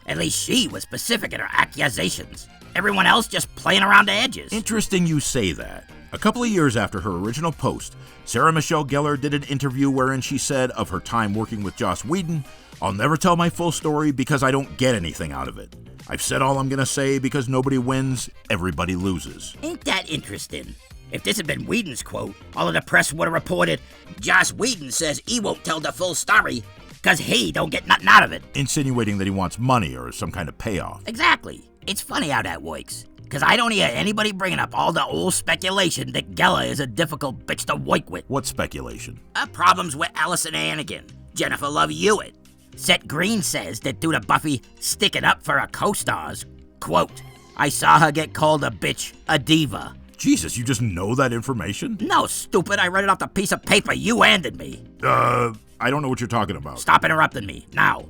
At least she was specific in her accusations. Everyone else just playing around the edges. Interesting you say that. A couple of years after her original post, Sarah Michelle Gellar did an interview wherein she said of her time working with Joss Whedon, "I'll never tell my full story because I don't get anything out of it. I've said all I'm gonna say because nobody wins, everybody loses." Ain't that interesting? If this had been Whedon's quote, all of the press would have reported, Joss Whedon says he won't tell the full story because he don't get nothing out of it. Insinuating that he wants money or some kind of payoff. Exactly. It's funny how that works. Because I don't hear anybody bringing up all the old speculation that Geller is a difficult bitch to work with. What speculation? Problems with Allison Hannigan, Jennifer Love Hewitt. Seth Green says that due to Buffy sticking up for her co-stars, quote, "I saw her get called a bitch, a diva." Jesus, you just know that information? No, stupid, I read it off the piece of paper you handed me. I don't know what you're talking about. Stop interrupting me, now.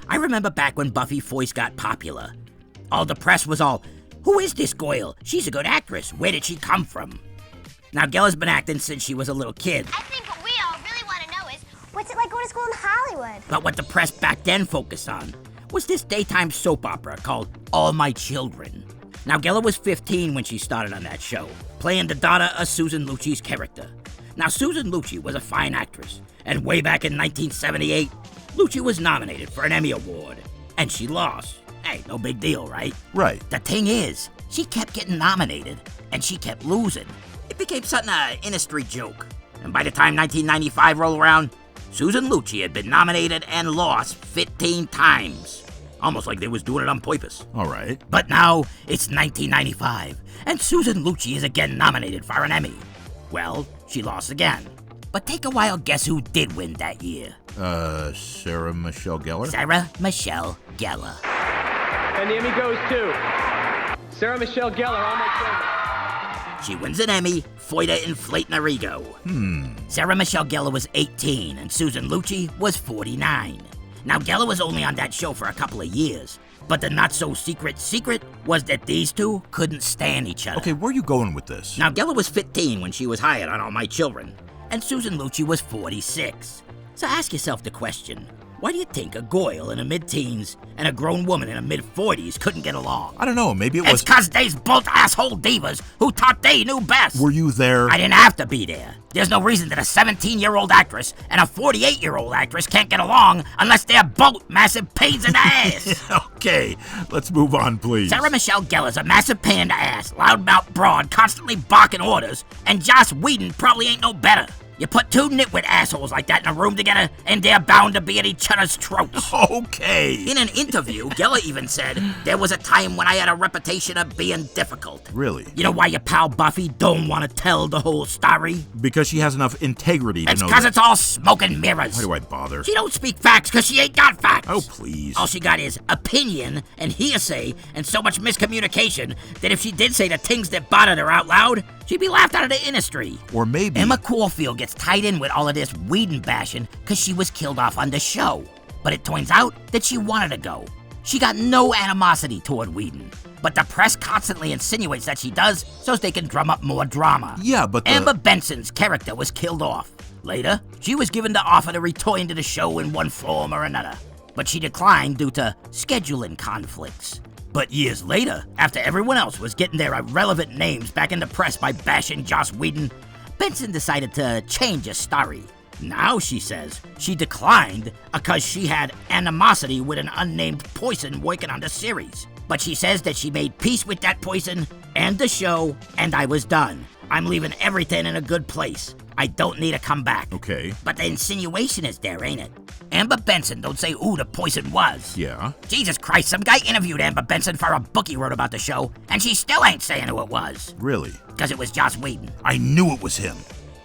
I remember back when Buffy first got popular. All the press was all, Who is this girl? She's a good actress. Where did she come from? Now, Geller's been acting since she was a little kid. I think what we all really want to know is, what's it like going to school in Hollywood? But what the press back then focused on was this daytime soap opera called All My Children. Now, Geller was 15 when she started on that show, playing the daughter of Susan Lucci's character. Now, Susan Lucci was a fine actress, and way back in 1978, Lucci was nominated for an Emmy Award, and she lost. Hey, no big deal, right? Right. The thing is, she kept getting nominated, and she kept losing. It became something of an industry joke. And by the time 1995 rolled around, Susan Lucci had been nominated and lost 15 times. Almost like they was doing it on purpose. All right. But now, it's 1995, and Susan Lucci is again nominated for an Emmy. Well, she lost again. But take a wild guess who did win that year. Sarah Michelle Gellar? Sarah Michelle Gellar. And the Emmy goes to Sarah Michelle Gellar, All My Children. She wins an Emmy for the inflating her ego. Sarah Michelle Gellar was 18 and Susan Lucci was 49. Now, Gellar was only on that show for a couple of years, but the not-so-secret secret was that these two couldn't stand each other. Okay, where are you going with this? Now, Gellar was 15 when she was hired on All My Children, and Susan Lucci was 46. So ask yourself the question, why do you think a girl in her mid-teens and a grown woman in her mid-40s couldn't get along? I don't know, maybe it It's was... 'cause they's both asshole divas who thought they knew best. Were you there? I didn't have to be there. There's no reason that a 17-year-old actress and a 48-year-old actress can't get along unless they're both massive pains in the ass. Okay, let's move on, please. Sarah Michelle Gellar's a massive pain in the ass, loudmouth broad, constantly barking orders, and Joss Whedon probably ain't no better. You put two nitwit assholes like that in a room together, and they're bound to be at each other's throats. Okay. In an interview, Gellar even said, there was a time when I had a reputation of being difficult. Really? You know why your pal Buffy don't want to tell the whole story? Because she has enough integrity to It's know 'cause that. it's all smoke and mirrors. Why do I bother? She don't speak facts 'cause she ain't got facts. Oh, please. All she got is opinion and hearsay and so much miscommunication that if she did say the things that bothered her out loud, she'd be laughed out of the industry. Or maybe... Emma Caulfield gets tied in with all of this Whedon bashing because she was killed off on the show. But it turns out that she wanted to go. She got no animosity toward Whedon. But the press constantly insinuates that she does so they can drum up more drama. Yeah, but Amber Benson's character was killed off. Later, she was given the offer to return to the show in one form or another. But she declined due to scheduling conflicts. But years later, after everyone else was getting their irrelevant names back in the press by bashing Joss Whedon, Benson decided to change her story. Now, she says, she declined because she had animosity with an unnamed person working on the series. But she says that she made peace with that person and the show, and I was done. I'm leaving everything in a good place. I don't need to come back. Okay. But the insinuation is there, ain't it? Amber Benson don't say who the person was. Yeah. Jesus Christ, some guy interviewed Amber Benson for a book he wrote about the show, and she still ain't saying who it was. Really? Because it was Joss Whedon. I knew it was him.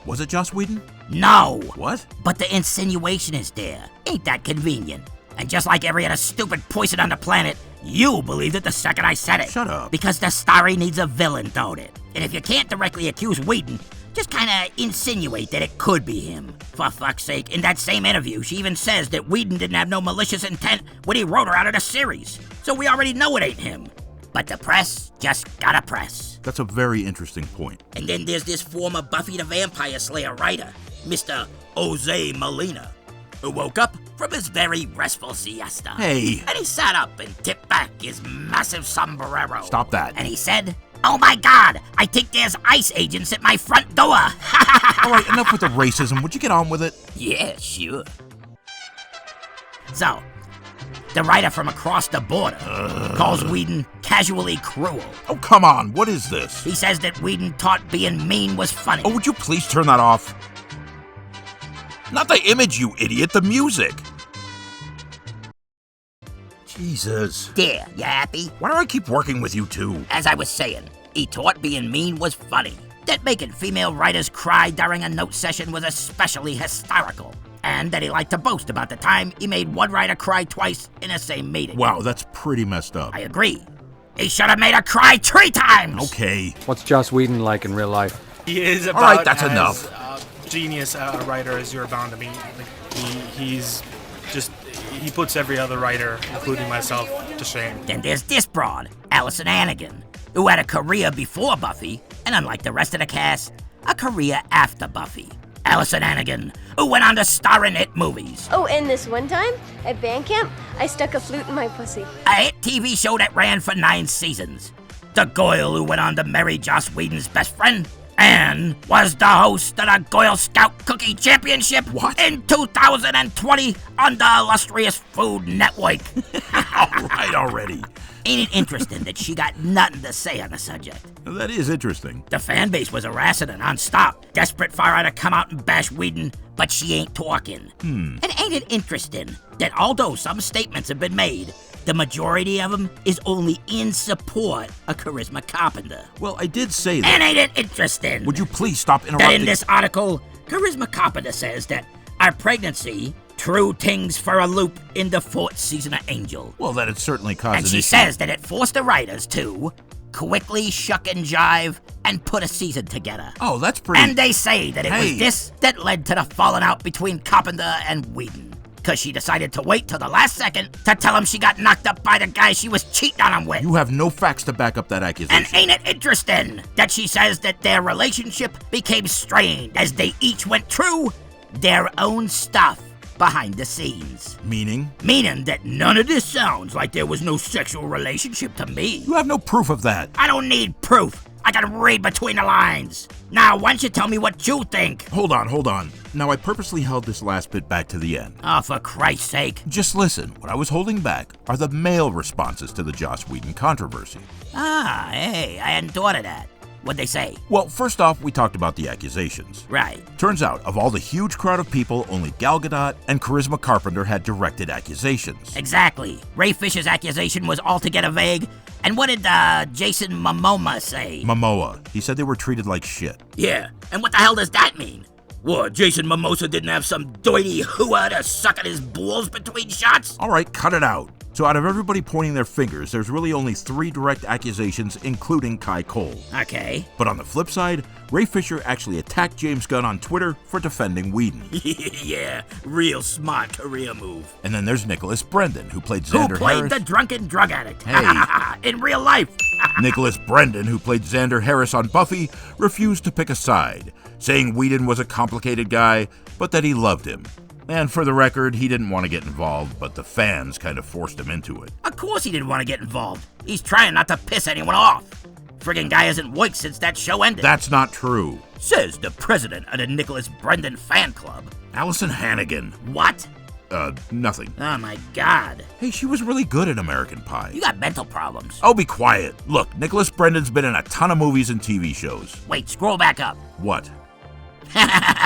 Was it Joss Whedon? No! What? But the insinuation is there. Ain't that convenient? And just like every other stupid person on the planet, you believed it the second I said it. Shut up. Because the story needs a villain, don't it? And if you can't directly accuse Whedon, just kinda insinuate that it could be him. For fuck's sake, in that same interview, she even says that Whedon didn't have no malicious intent when he wrote her out of the series. So we already know it ain't him. But the press just gotta press. That's a very interesting point. And then there's this former Buffy the Vampire Slayer writer, Mr. Jose Molina, who woke up from his very restful siesta. Hey. And he sat up and tipped back his massive sombrero. Stop that. And he said, "Oh my God, I think there's ICE agents at my front door." All right, enough with the racism. Would you get on with it? Yeah, sure. So, the writer from across the border calls Whedon casually cruel. Oh, come on. What is this? He says that Whedon thought being mean was funny. Oh, would you please turn that off? Not the image, you idiot. The music. Jesus. There, you happy? Why do I keep working with you two? As I was saying, he thought being mean was funny. That making female writers cry during a note session was especially hysterical. And that he liked to boast about the time he made one writer cry twice in the same meeting. Wow, that's pretty messed up. I agree. He should have made her cry 3 times! Okay. What's Joss Whedon like in real life? He is about All right, that's as enough. Genius a writer as you're bound to meet. Like, he's just, he puts every other writer, including myself, to shame. Then there's this broad, Allison Hannigan. who had a career before Buffy, and unlike the rest of the cast, a career after Buffy. Allison Hannigan, who went on to star in hit movies. Oh, and this one time, at band camp, I stuck a flute in my pussy. A hit TV show that ran for 9 seasons. The Goyle who went on to marry Joss Whedon's best friend, and was the host of the Goyle Scout Cookie Championship in 2020 on the illustrious Food Network. All right already. Ain't it interesting that she got nothing to say on the subject? That is interesting. The fan base was harassing her nonstop, desperate for her to come out and bash Whedon, but she ain't talking. And ain't it interesting that although some statements have been made, the majority of them is only in support of Charisma Carpenter? Well, I did say that. And ain't it interesting? Would you please stop That interrupting? in this article, Charisma Carpenter says that our pregnancy threw things for a loop in the 4th season of Angel. Well, that it certainly caused And an she issue. says that it forced the writers to quickly shuck and jive and put a season together. Oh, that's pretty... And they say that it Hey. was this that led to the falling out between Carpenter and Whedon. Because she decided to wait till the last second to tell him she got knocked up by the guy she was cheating on him with. You have no facts to back up that accusation. And ain't it interesting that she says that their relationship became strained as they each went through their own stuff behind the scenes? Meaning? Meaning that none of this sounds like there was no sexual relationship to me. You have no proof of that. I don't need proof. I can read between the lines. Now, why don't you tell me what you think? Hold on. Now, I purposely held this last bit back to the end. Oh, for Christ's sake. Just listen. What I was holding back are the male responses to the Joss Whedon controversy. Ah, hey, I hadn't thought of that. What'd they say? Well, first off, we talked about the accusations. Right. Turns out, of all the huge crowd of people, only Gal Gadot and Charisma Carpenter had directed accusations. Exactly. Ray Fisher's accusation was altogether vague. And what did Jason Momoa say? Momoa. He said they were treated like shit. Yeah, and what the hell does that mean? What, Jason Momoa didn't have some doity hooah to suck at his balls between shots? All right, cut it out. So out of everybody pointing their fingers, there's really only 3 direct accusations, including Kai Cole. Okay. But on the flip side, Ray Fisher actually attacked James Gunn on Twitter for defending Whedon. Yeah, real smart career move. And then there's Nicholas Brendan, who played Xander Who played Harris. the drunken drug addict? Hey. In real life. Nicholas Brendan, who played Xander Harris on Buffy, refused to pick a side, saying Whedon was a complicated guy, but that he loved him. And for the record, he didn't want to get involved, but the fans kind of forced him into it. Of course he didn't want to get involved. He's trying not to piss anyone off. Friggin' guy hasn't worked since that show ended. That's not true. Says the president of the Nicholas Brendan fan club. Allison Hannigan. What? Nothing. Oh my God. Hey, she was really good at American Pie. You got mental problems. Oh, be quiet. Look, Nicholas Brendan's been in a ton of movies and TV shows. Wait, scroll back up. What?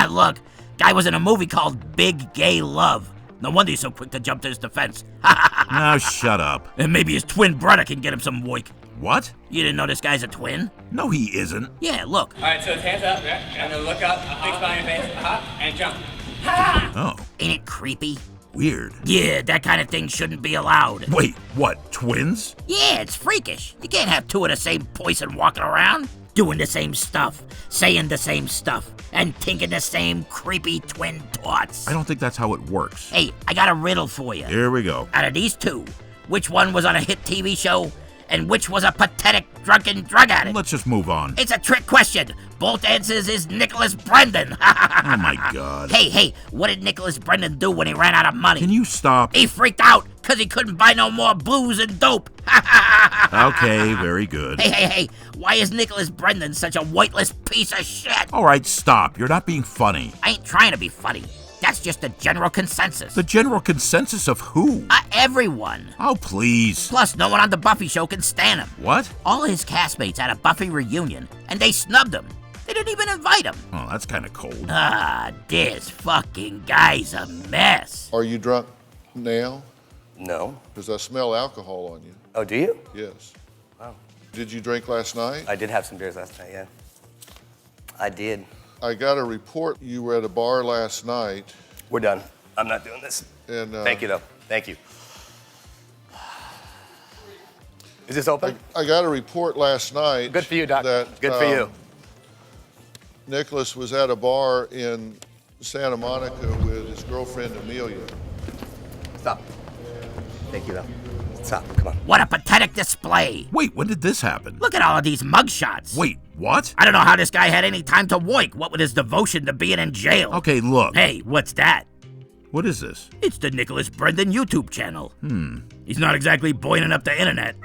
Look, guy was in a movie called Big Gay Love. No wonder he's so quick to jump to his defense. Now shut up. And maybe his twin brother can get him some work. What? You didn't know this guy's a twin? No, he isn't. Yeah, look. All right, so it's hands up, and then look up, big smile on your face, and jump. Oh, Ain't it creepy? weird. Yeah, that kind of thing shouldn't be allowed. Wait, what? Twins? Yeah, it's freakish. You can't have 2 of the same person walking around, doing the same stuff, saying the same stuff, and thinking the same creepy twin thoughts. I don't think that's how it works. Hey, I got a riddle for you. Here we go. Out of these 2, which one was on a hit TV show, and which was a pathetic drunken drug addict? Let's just move on. It's a trick question. Both answers is Nicholas Brendan. Oh my God. Hey, what did Nicholas Brendan do when he ran out of money? Can you stop? He freaked out because he couldn't buy no more booze and dope. Okay, very good. Hey, why is Nicholas Brendan such a whiteless piece of shit? All right, stop. You're not being funny. I ain't trying to be funny. That's just the general consensus. The general consensus of who? Everyone. Oh, please. Plus, no one on the Buffy show can stand him. What? All his castmates had a Buffy reunion, and they snubbed him. They didn't even invite him. Oh, that's kind of cold. This fucking guy's a mess. Are you drunk now? No. Because I smell alcohol on you. Oh, do you? Yes. Wow. Did you drink last night? I did have some beers last night, yeah. I did. I got a report you were at a bar last night. We're done. I'm not doing this. And Thank you, though. Thank you. Is this open? I got a report last night. Good for you, Doc. That, Good for you. Nicholas was at a bar in Santa Monica with his girlfriend Amelia. Stop. Thank you, though. Stop, come on. What a pathetic display. Wait, when did this happen? Look at all of these mugshots. Wait, what? I don't know how this guy had any time to woik, what with his devotion to being in jail. Okay, look. Hey, what's that? What is this? It's the Nicholas Brendan YouTube channel. He's not exactly boiling up the internet.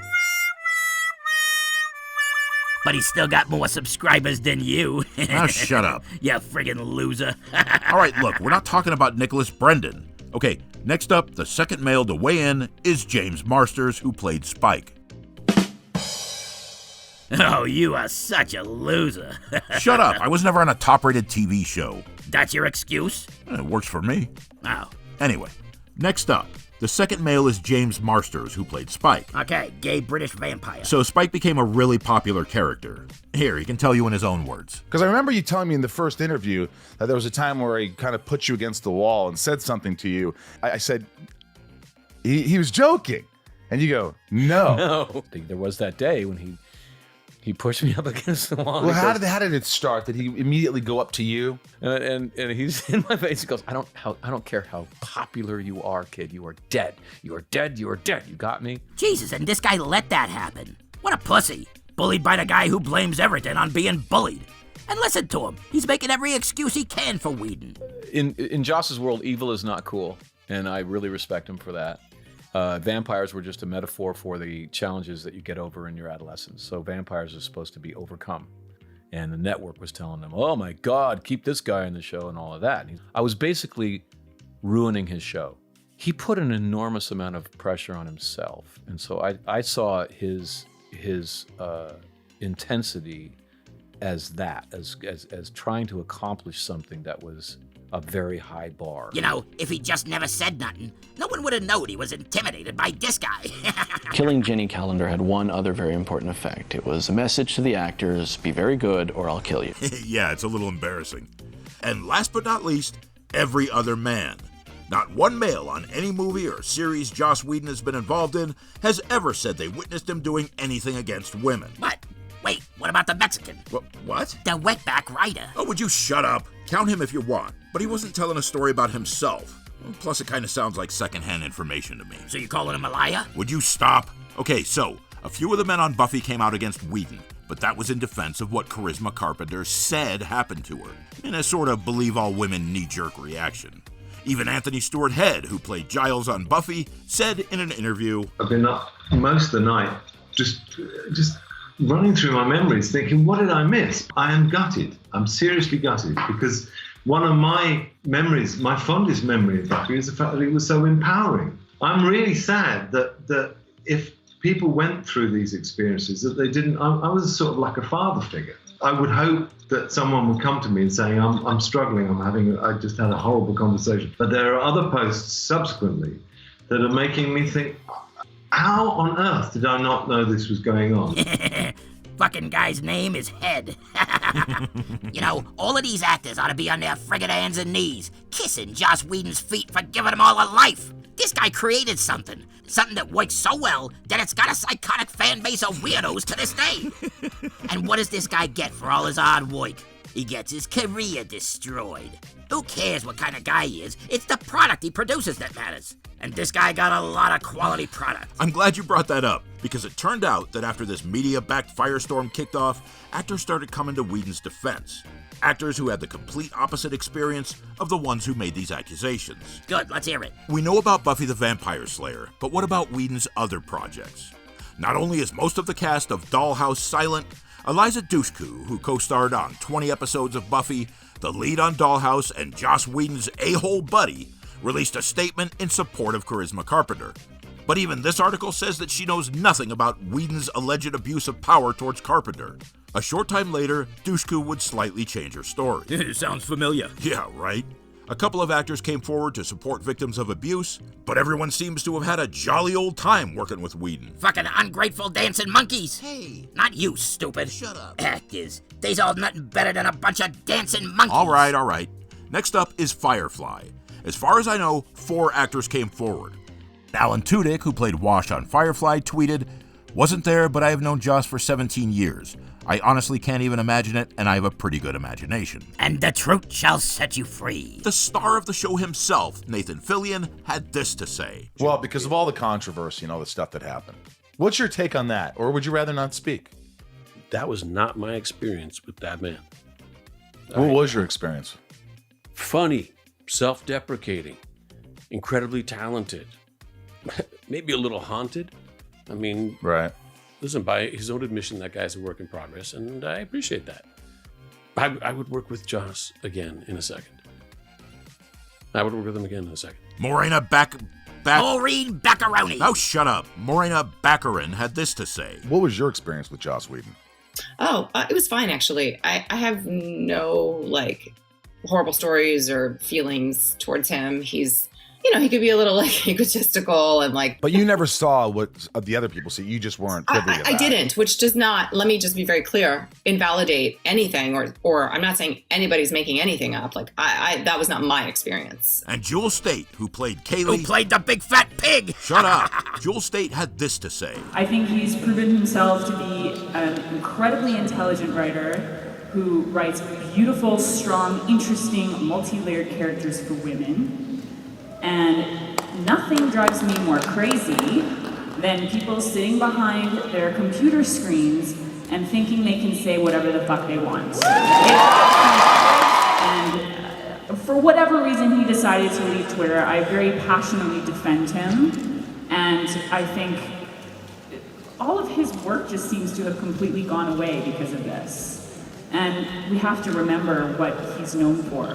But he's still got more subscribers than you. Now shut up. You friggin' loser. All right, look, we're not talking about Nicholas Brendan. Okay, next up, the second male to weigh in is James Marsters, who played Spike. Oh, you are such a loser. Shut up. I was never on a top-rated TV show. That's your excuse? It works for me. Oh. Anyway, next up, the second male is James Marsters, who played Spike. Okay, gay British vampire. So Spike became a really popular character. Here, he can tell you in his own words. Because I remember you telling me in the first interview that there was a time where he kind of put you against the wall and said something to you. I said, he was joking. And you go, no. No. There was that day when he pushed me up against the wall. Well, how did it start? Did he immediately go up to you? And he's in my face. He goes, I don't care how popular you are, kid. You are dead. You are dead. You are dead. You got me? Jesus, and this guy let that happen. What a pussy. Bullied by the guy who blames everything on being bullied. And listen to him. He's making every excuse he can for Whedon. In Joss's world, evil is not cool. And I really respect him for that. Vampires were just a metaphor for the challenges that you get over in your adolescence. So vampires are supposed to be overcome. And the network was telling them, oh my God, keep this guy in the show and all of that. And I was basically ruining his show. He put an enormous amount of pressure on himself. And so I saw his intensity as that, as trying to accomplish something that was a very high bar. You know, if he just never said nothing, no one would have known he was intimidated by this guy. Killing Jenny Calendar had one other very important effect. It was a message to the actors, be very good or I'll kill you. Yeah, it's a little embarrassing. And last but not least, every other man. Not one male on any movie or series Joss Whedon has been involved in has ever said they witnessed him doing anything against women. What? Wait, what about the Mexican? What? The wetback rider. Oh, would you shut up? Count him if you want. But he wasn't telling a story about himself. Plus, it kind of sounds like secondhand information to me. So you calling him a liar? Would you stop? Okay, so, a few of the men on Buffy came out against Whedon, but that was in defense of what Charisma Carpenter said happened to her, in a sort of believe-all-women knee-jerk reaction. Even Anthony Stewart Head, who played Giles on Buffy, said in an interview, I've been up most of the night just running through my memories thinking, what did I miss? I am gutted. I'm seriously gutted because one of my memories, my fondest memory of Buffy is the fact that it was so empowering. I'm really sad that if people went through these experiences, that they didn't, I was sort of like a father figure. I would hope that someone would come to me and saying, I'm struggling, I just had a horrible conversation. But there are other posts subsequently that are making me think, how on earth did I not know this was going on? Fucking guy's name is Head. You know, all of these actors ought to be on their friggin' hands and knees, kissing Joss Whedon's feet for giving them all a life. This guy created something that works so well that it's got a psychotic fan base of weirdos to this day. And what does this guy get for all his hard work? He gets his career destroyed. Who cares what kind of guy he is? It's the product he produces that matters. And this guy got a lot of quality product. I'm glad you brought that up, because it turned out that after this media-backed firestorm kicked off, actors started coming to Whedon's defense. Actors who had the complete opposite experience of the ones who made these accusations. Good, let's hear it. We know about Buffy the Vampire Slayer, but what about Whedon's other projects? Not only is most of the cast of Dollhouse silent, Eliza Dushku, who co-starred on 20 episodes of Buffy, the lead on Dollhouse, and Joss Whedon's a-hole buddy, released a statement in support of Charisma Carpenter. But even this article says that she knows nothing about Whedon's alleged abuse of power towards Carpenter. A short time later, Dushku would slightly change her story. Sounds familiar. Yeah, right? A couple of actors came forward to support victims of abuse, but everyone seems to have had a jolly old time working with Whedon. Fucking ungrateful dancing monkeys. Hey. Not you, stupid. Shut up. Actors. They's all nothing better than a bunch of dancing monkeys. All right. Next up is Firefly. As far as I know, 4 actors came forward. Alan Tudyk, who played Wash on Firefly, tweeted, Wasn't there, but I have known Joss for 17 years. I honestly can't even imagine it, and I have a pretty good imagination. And the truth shall set you free. The star of the show himself, Nathan Fillion, had this to say. Well, because of all the controversy and all the stuff that happened. What's your take on that? Or would you rather not speak? That was not my experience with that man. What was your experience? Funny, self-deprecating, incredibly talented, maybe a little haunted. I mean, right. Listen, by his own admission, that guy's a work in progress, and I appreciate that. I would work with Joss again in a second. I would work with him again in a second. Maureen Baccarin. Oh, shut up. Morena Baccarin had this to say. What was your experience with Joss Whedon? Oh, it was fine, actually. I have no, horrible stories or feelings towards him. He's, he could be a little, egotistical and, But you never saw what the other people see. You just weren't privy to that. I didn't, which does not, let me just be very clear, invalidate anything, or I'm not saying anybody's making anything up. That was not my experience. And Jewel Staite, who played Kaylee... Who played the big fat pig! Shut up. Jewel Staite had this to say. I think he's proven himself to be an incredibly intelligent writer who writes beautiful, strong, interesting, multi-layered characters for women. And nothing drives me more crazy than people sitting behind their computer screens and thinking they can say whatever the fuck they want. And for whatever reason he decided to leave Twitter, I very passionately defend him. And I think all of his work just seems to have completely gone away because of this. And we have to remember what he's known for,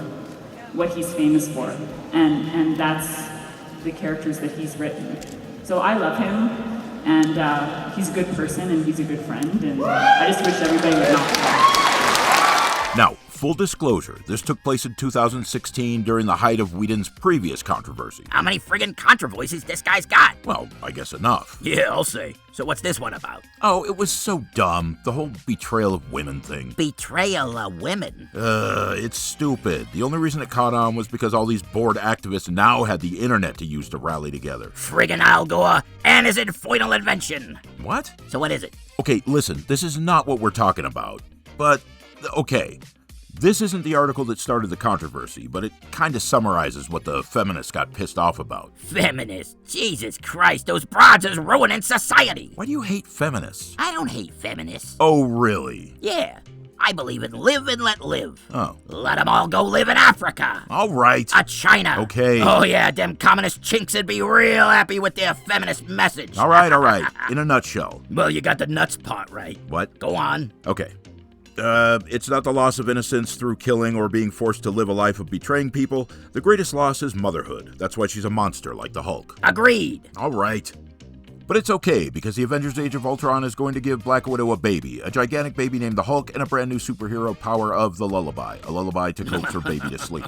what he's famous for, and that's the characters that he's written. So I love him, and he's a good person, and he's a good friend, and I just wish everybody would not stop. Now, full disclosure, this took place in 2016 during the height of Whedon's previous controversy. How many friggin' controversies this guy's got? Well, I guess enough. Yeah, I'll say. So what's this one about? Oh, it was so dumb. The whole betrayal of women thing. Betrayal of women? It's stupid. The only reason it caught on was because all these bored activists now had the internet to use to rally together. Friggin' Al Gore and his final invention. What? So what is it? Okay, listen, this is not what we're talking about. But, okay. This isn't the article that started the controversy, but it kind of summarizes what the feminists got pissed off about. Feminists? Jesus Christ, those broads is ruining society. Why do you hate feminists? I don't hate feminists. Oh, really? Yeah. I believe in live and let live. Oh. Let them all go live in Africa. All right. China. Okay. Oh, yeah, them communist chinks would be real happy with their feminist message. All right. In a nutshell. Well, you got the nuts part right. What? Go on. Okay. It's not the loss of innocence through killing or being forced to live a life of betraying people. The greatest loss is motherhood. That's why she's a monster like the Hulk. Agreed. All right. But it's okay, because the Avengers Age of Ultron is going to give Black Widow a baby, a gigantic baby named the Hulk, and a brand new superhero power of the lullaby, a lullaby to coax her baby to sleep.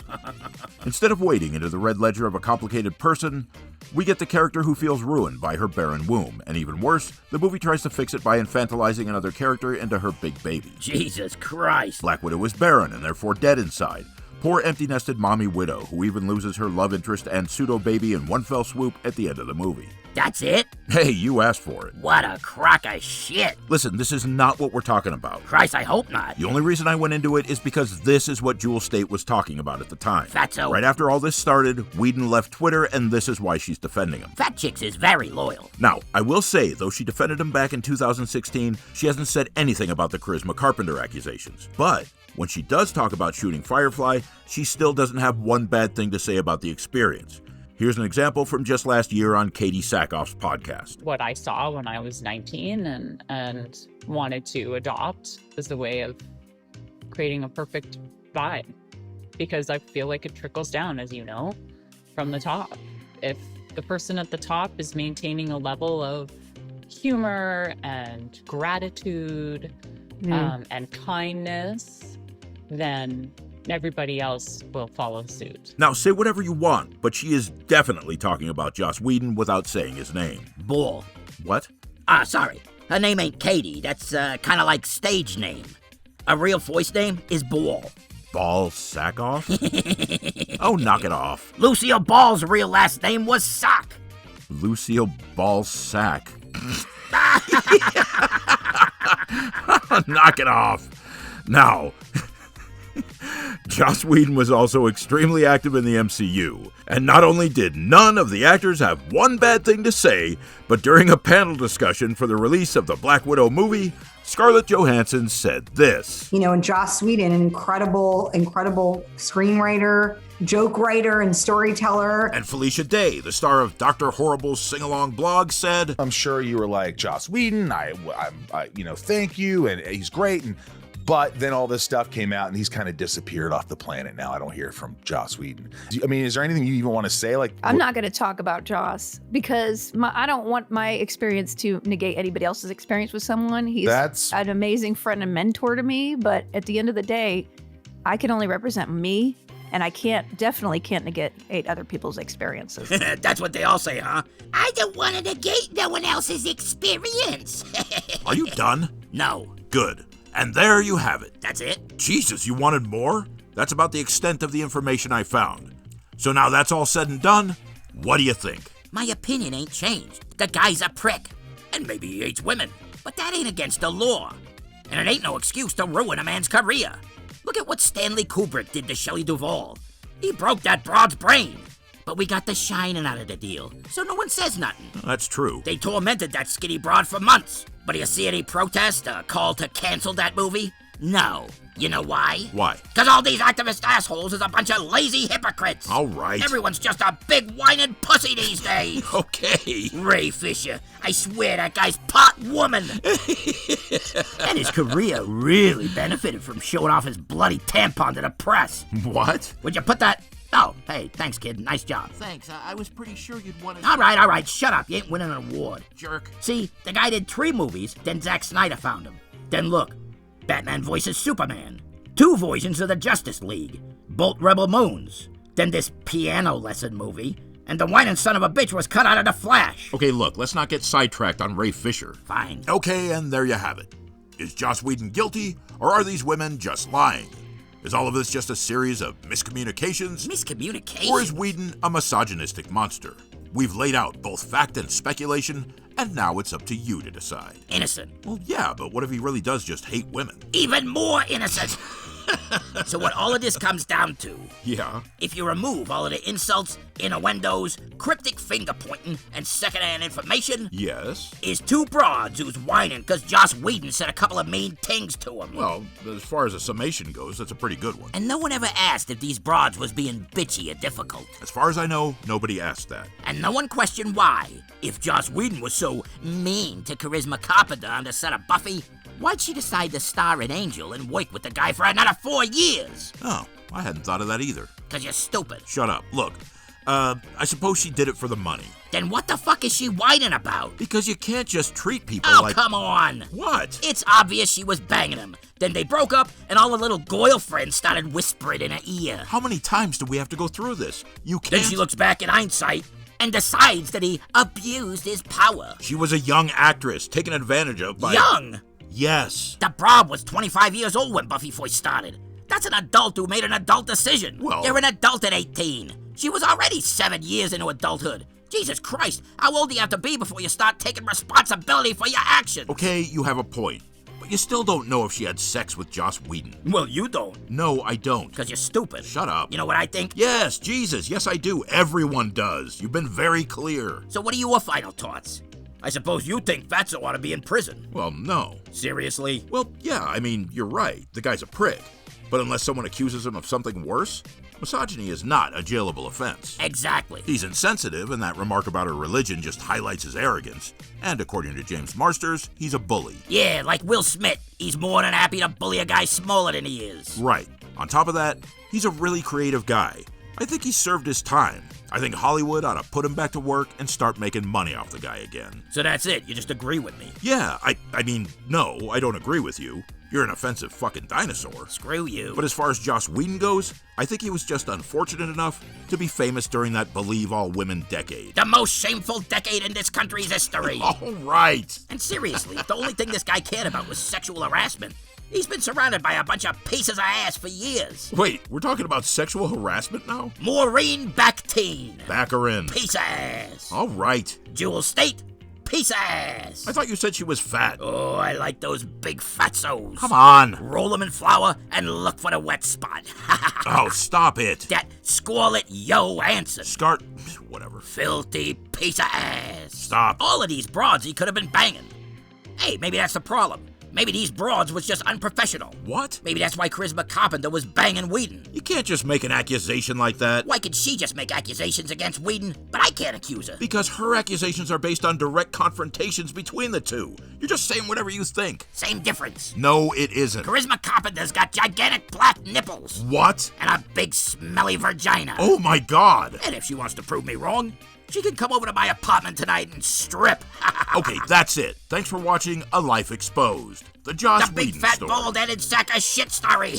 Instead of wading into the red ledger of a complicated person, we get the character who feels ruined by her barren womb, and even worse, the movie tries to fix it by infantilizing another character into her big baby. Jesus Christ. Black Widow is barren and therefore dead inside. Poor empty-nested mommy widow, who even loses her love interest and pseudo-baby in one fell swoop at the end of the movie. That's it? Hey, you asked for it. What a crock of shit. Listen, this is not what we're talking about. Christ, I hope not. The only reason I went into it is because this is what Jewel Staite was talking about at the time. Fatso. Right after all this started, Whedon left Twitter, and this is why she's defending him. Fat Chicks is very loyal. Now, I will say, though she defended him back in 2016, she hasn't said anything about the Charisma Carpenter accusations. But when she does talk about shooting Firefly, she still doesn't have one bad thing to say about the experience. Here's an example from just last year on Katie Sackhoff's podcast. What I saw when I was 19 and wanted to adopt as a way of creating a perfect vibe. Because I feel like it trickles down, as you know, from the top. If the person at the top is maintaining a level of humor and gratitude and kindness, then everybody else will follow suit. Now, say whatever you want, but she is definitely talking about Joss Whedon without saying his name. Bull. What? Sorry. Her name ain't Katie. That's kind of like stage name. A real voice name is Ball. Ball Sackhoff? Oh, knock it off. Lucille Ball's real last name was Sock. Lucille Ball Sack. Knock it off. Now, Joss Whedon was also extremely active in the MCU, and not only did none of the actors have one bad thing to say, but during a panel discussion for the release of the Black Widow movie, Scarlett Johansson said this. You know, and Joss Whedon, an incredible screenwriter, joke writer, and storyteller. And Felicia Day, the star of Dr. Horrible's sing-along blog, said, I'm sure you were like, Joss Whedon, I thank you, and he's great, but then all this stuff came out, and he's kind of disappeared off the planet now. I don't hear from Joss Whedon. I mean, is there anything you even want to say? I'm not going to talk about Joss because I don't want my experience to negate anybody else's experience with someone. He's an amazing friend and mentor to me, but at the end of the day, I can only represent me, and I definitely can't negate other people's experiences. That's what they all say, huh? I don't want to negate no one else's experience. Are you done? No. Good. And there you have it. That's it? Jesus, you wanted more? That's about the extent of the information I found. So now that's all said and done, what do you think? My opinion ain't changed. The guy's a prick. And maybe he hates women. But that ain't against the law. And it ain't no excuse to ruin a man's career. Look at what Stanley Kubrick did to Shelley Duvall. He broke that broad's brain. But we got the shining out of the deal, so no one says nothing. That's true. They tormented that skinny broad for months. But do you see any protest, call to cancel that movie? No. You know why? Why? Because all these activist assholes is a bunch of lazy hypocrites. All right. Everyone's just a big whining pussy these days. Okay. Ray Fisher, I swear that guy's pot woman. And his career really benefited from showing off his bloody tampon to the press. What? Would you put that... Oh, hey, thanks, kid. Nice job. Thanks. I was pretty sure you'd want to... All right. Shut up. You ain't winning an award. Jerk. See, the guy did 3 movies, then Zack Snyder found him. Then look, Batman voices Superman. 2 versions of the Justice League. Bolt Rebel Moons. Then this piano lesson movie. And the whining son of a bitch was cut out of The Flash. Okay, look, let's not get sidetracked on Ray Fisher. Fine. Okay, and there you have it. Is Joss Whedon guilty, or are these women just lying? Is all of this just a series of miscommunications? Miscommunications? Or is Whedon a misogynistic monster? We've laid out both fact and speculation, and now it's up to you to decide. Innocent. Well, yeah, but what if he really does just hate women? Even more innocent. So what all of this comes down to, Yeah. if you remove all of the insults, innuendos, cryptic finger-pointing, and secondhand information, Yes. is 2 broads who's whining because Joss Whedon said a couple of mean things to him. Well, as far as a summation goes, that's a pretty good one. And no one ever asked if these broads was being bitchy or difficult. As far as I know, nobody asked that. And no one questioned why. If Joss Whedon was so mean to Charisma Carpenter on the set of Buffy, why'd she decide to star in Angel and work with the guy for another 4 years? Oh, I hadn't thought of that either. Because you're stupid. Shut up. Look, I suppose she did it for the money. Then what the fuck is she whining about? Because you can't just treat people Oh, like... come on. What? It's obvious she was banging him. Then they broke up, and all the little Goyle friends started whispering in her ear. How many times do we have to go through this? You can't... Then she looks back in hindsight and decides that he abused his power. She was a young actress, taken advantage of by... Young? Yes. The broad was 25 years old when Buffy first started. That's an adult who made an adult decision. Well... You're an adult at 18. She was already 7 years into adulthood. Jesus Christ, how old do you have to be before you start taking responsibility for your actions? Okay, you have a point. But you still don't know if she had sex with Joss Whedon. Well, you don't. No, I don't. Because you're stupid. Shut up. You know what I think? Yes, Jesus, yes I do. Everyone does. You've been very clear. So what are your final thoughts? I suppose you think Fatso ought to be in prison. Well, no. Seriously? Well, yeah, I mean, you're right. The guy's a prick. But unless someone accuses him of something worse, misogyny is not a jailable offense. Exactly. He's insensitive, and that remark about her religion just highlights his arrogance. And according to James Marsters, he's a bully. Yeah, like Will Smith. He's more than happy to bully a guy smaller than he is. Right. On top of that, he's a really creative guy. I think he served his time. I think Hollywood ought to put him back to work and start making money off the guy again. So that's it? You just agree with me? Yeah, I mean, no, I don't agree with you. You're an offensive fucking dinosaur. Screw you. But as far as Joss Whedon goes, I think he was just unfortunate enough to be famous during that Believe All Women decade. The most shameful decade in this country's history. All right. And seriously, if the only thing this guy cared about was sexual harassment, he's been surrounded by a bunch of pieces of ass for years. Wait, we're talking about sexual harassment now? Maureen Bactine. Back her in. Piece of ass. All right. Jewel State. piece of ass. I thought you said she was fat. Oh, I like those big fatsos. Come on. Roll them in flour and look for the wet spot. Oh, stop it. That Scarlett Johansson. Whatever. Filthy piece of ass. Stop. All of these broads he could have been banging. Hey, maybe that's the problem. Maybe these broads was just unprofessional. What? Maybe that's why Charisma Carpenter was banging Whedon. You can't just make an accusation like that. Why could she just make accusations against Whedon, but I can't accuse her? Because her accusations are based on direct confrontations between the two. You're just saying whatever you think. Same difference. No, it isn't. Charisma Carpenter's got gigantic black nipples. What? And a big smelly vagina. Oh my God. And if she wants to prove me wrong, she can come over to my apartment tonight and strip. Okay, that's it. Thanks for watching A Life Exposed. The Joss The big Whedon fat story. bald-headed sack of shit story.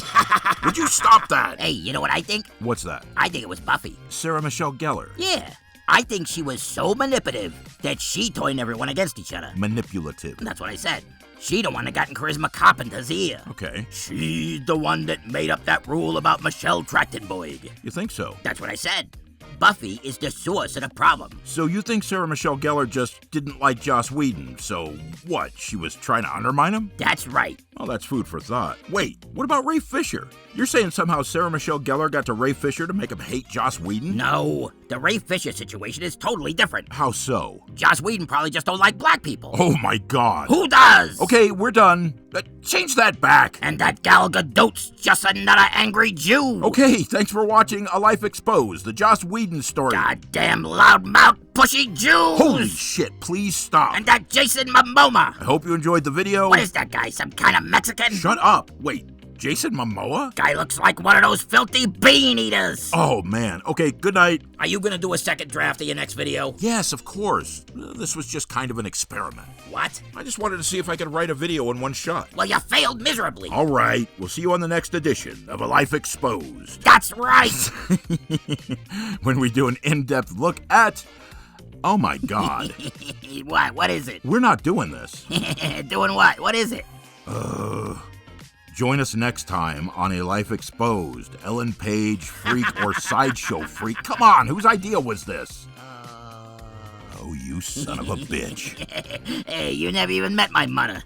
Would you stop that? Hey, you know what I think? What's that? I think it was Buffy. Sarah Michelle Gellar. Yeah. I think she was so manipulative that she turned everyone against each other. Manipulative. That's what I said. She the one that got in Charisma Carpenter's ear. Okay. She's the one that made up that rule about Michelle Trachtenberg. You think so? That's what I said. Buffy is the source of the problem. So you think Sarah Michelle Gellar just didn't like Joss Whedon, so what, she was trying to undermine him? That's right. Well, that's food for thought. Wait, what about Ray Fisher? You're saying somehow Sarah Michelle Gellar got to Ray Fisher to make him hate Joss Whedon? No, the Ray Fisher situation is totally different. How so? Joss Whedon probably just don't like black people. Oh my God. Who does? Okay, we're done. Change that back. And that Gal Gadot's just another angry Jew. Okay, thanks for watching A Life Exposed, the Joss Whedon story. Goddamn loudmouth pushy Jews. Holy shit, please stop. And that Jason Momoa. I hope you enjoyed the video. What is that guy, some kind of Mexican? Shut up. Wait, Jason Momoa? Guy looks like one of those filthy bean eaters. Oh, man. Okay, good night. Are you gonna do a second draft of your next video? Yes, of course. This was just kind of an experiment. What? I just wanted to see if I could write a video in one shot. Well, you failed miserably. All right, we'll see you on the next edition of A Life Exposed. That's right. When we do an in-depth look at... Oh my God. What? What is it? We're not doing this. Doing what? What is it? Join us next time on A Life Exposed. Ellen Page, freak, or sideshow freak. Come on, whose idea was this? Oh, you son of a bitch. Hey, you never even met my mother.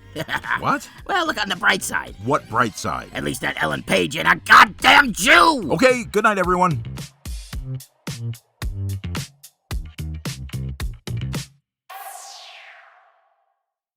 What? Well, look on the bright side. What bright side? At least that Ellen Page ain't a goddamn Jew! Okay, good night, everyone.